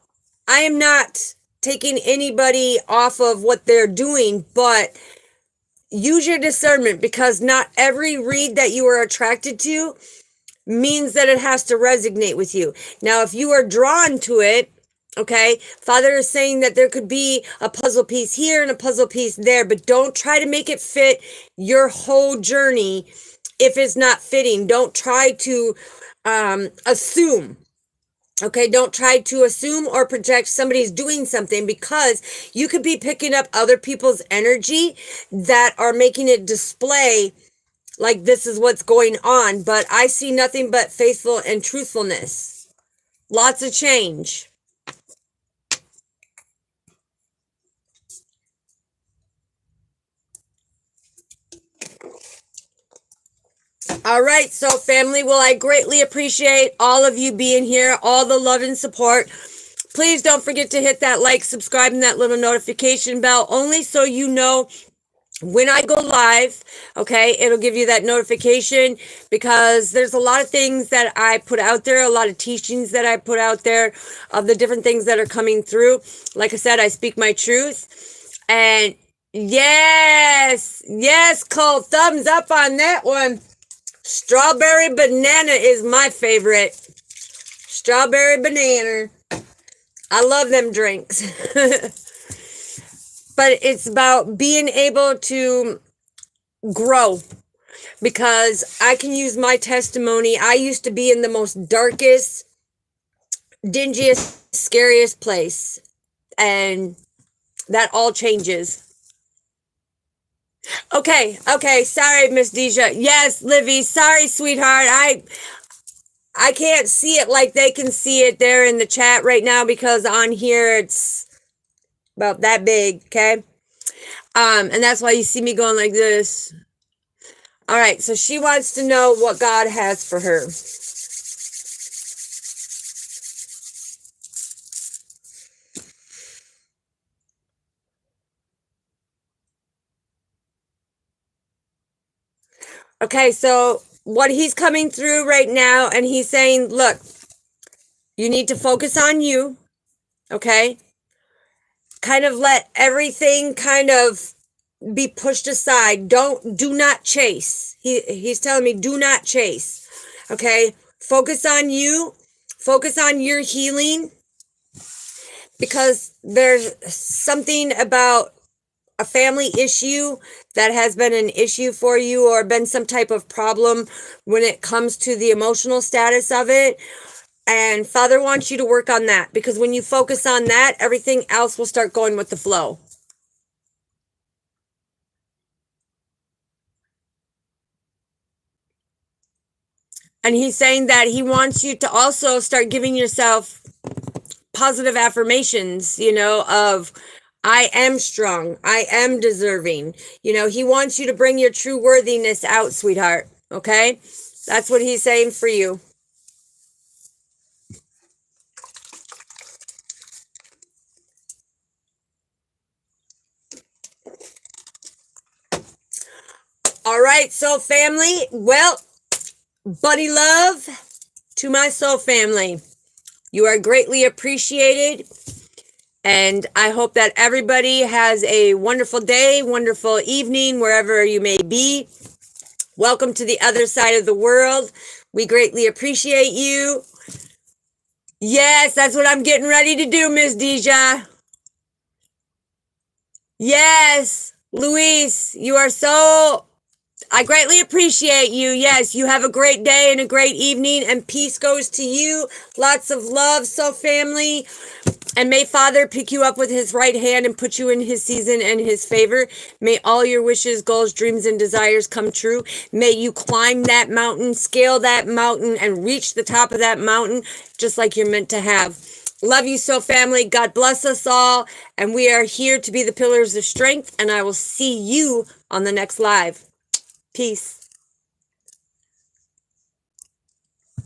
I am not taking anybody off of what they're doing, but use your discernment, because not every read that you are attracted to means that it has to resonate with you. Now, if you are drawn to it, okay, Father is saying that there could be a puzzle piece here and a puzzle piece there, but don't try to make it fit your whole journey if it's not fitting. Don't try to assume. Okay, don't try to assume or project somebody's doing something, because you could be picking up other people's energy that are making it display like this is what's going on. But I see nothing but faithful and truthfulness. Lots of change. All right, so family, well, I greatly appreciate all of you being here, all the love and support. Please don't forget to hit that like, subscribe, and that little notification bell, only so you know when I go live. Okay, it'll give you that notification, because there's a lot of things that I put out there, a lot of teachings that I put out there of the different things that are coming through. Like I said, I speak my truth. And yes, Cole, thumbs up on that one. Strawberry banana is my favorite. Strawberry banana. I love them drinks. But it's about being able to grow, because I can use my testimony. I used to be in the most darkest, dingiest, scariest place, and that all changes. Okay. Sorry, Miss Deja. Yes, Livy. Sorry, sweetheart. I can't see it like they can see it there in the chat right now, because on here it's about that big, okay? And that's why you see me going like this. All right, so she wants to know what God has for her. Okay, so what he's coming through right now, and he's saying, look, you need to focus on you, okay? Kind of let everything kind of be pushed aside. Do not chase. He's telling me, do not chase, okay? Focus on you. Focus on your healing, because there's something about a family issue that has been an issue for you, or been some type of problem when it comes to the emotional status of it. And Father wants you to work on that, because when you focus on that, everything else will start going with the flow. And he's saying that he wants you to also start giving yourself positive affirmations, of I am strong, I am deserving. He wants you to bring your true worthiness out, sweetheart. Okay? That's what he's saying for you. All right, soul family. Well, buddy love to my soul family. You are greatly appreciated. And I hope that everybody has a wonderful day, wonderful evening, wherever you may be. Welcome to the other side of the world. We greatly appreciate you. Yes, that's what I'm getting ready to do, Miss Deja. Yes, Luis, you are so... I greatly appreciate you. Yes, you have a great day and a great evening, and peace goes to you. Lots of love, soul family. And may Father pick you up with his right hand and put you in his season and his favor. May all your wishes, goals, dreams, and desires come true. May you climb that mountain, scale that mountain, and reach the top of that mountain just like you're meant to have. Love you so, family. God bless us all. And we are here to be the pillars of strength. And I will see you on the next live. Peace.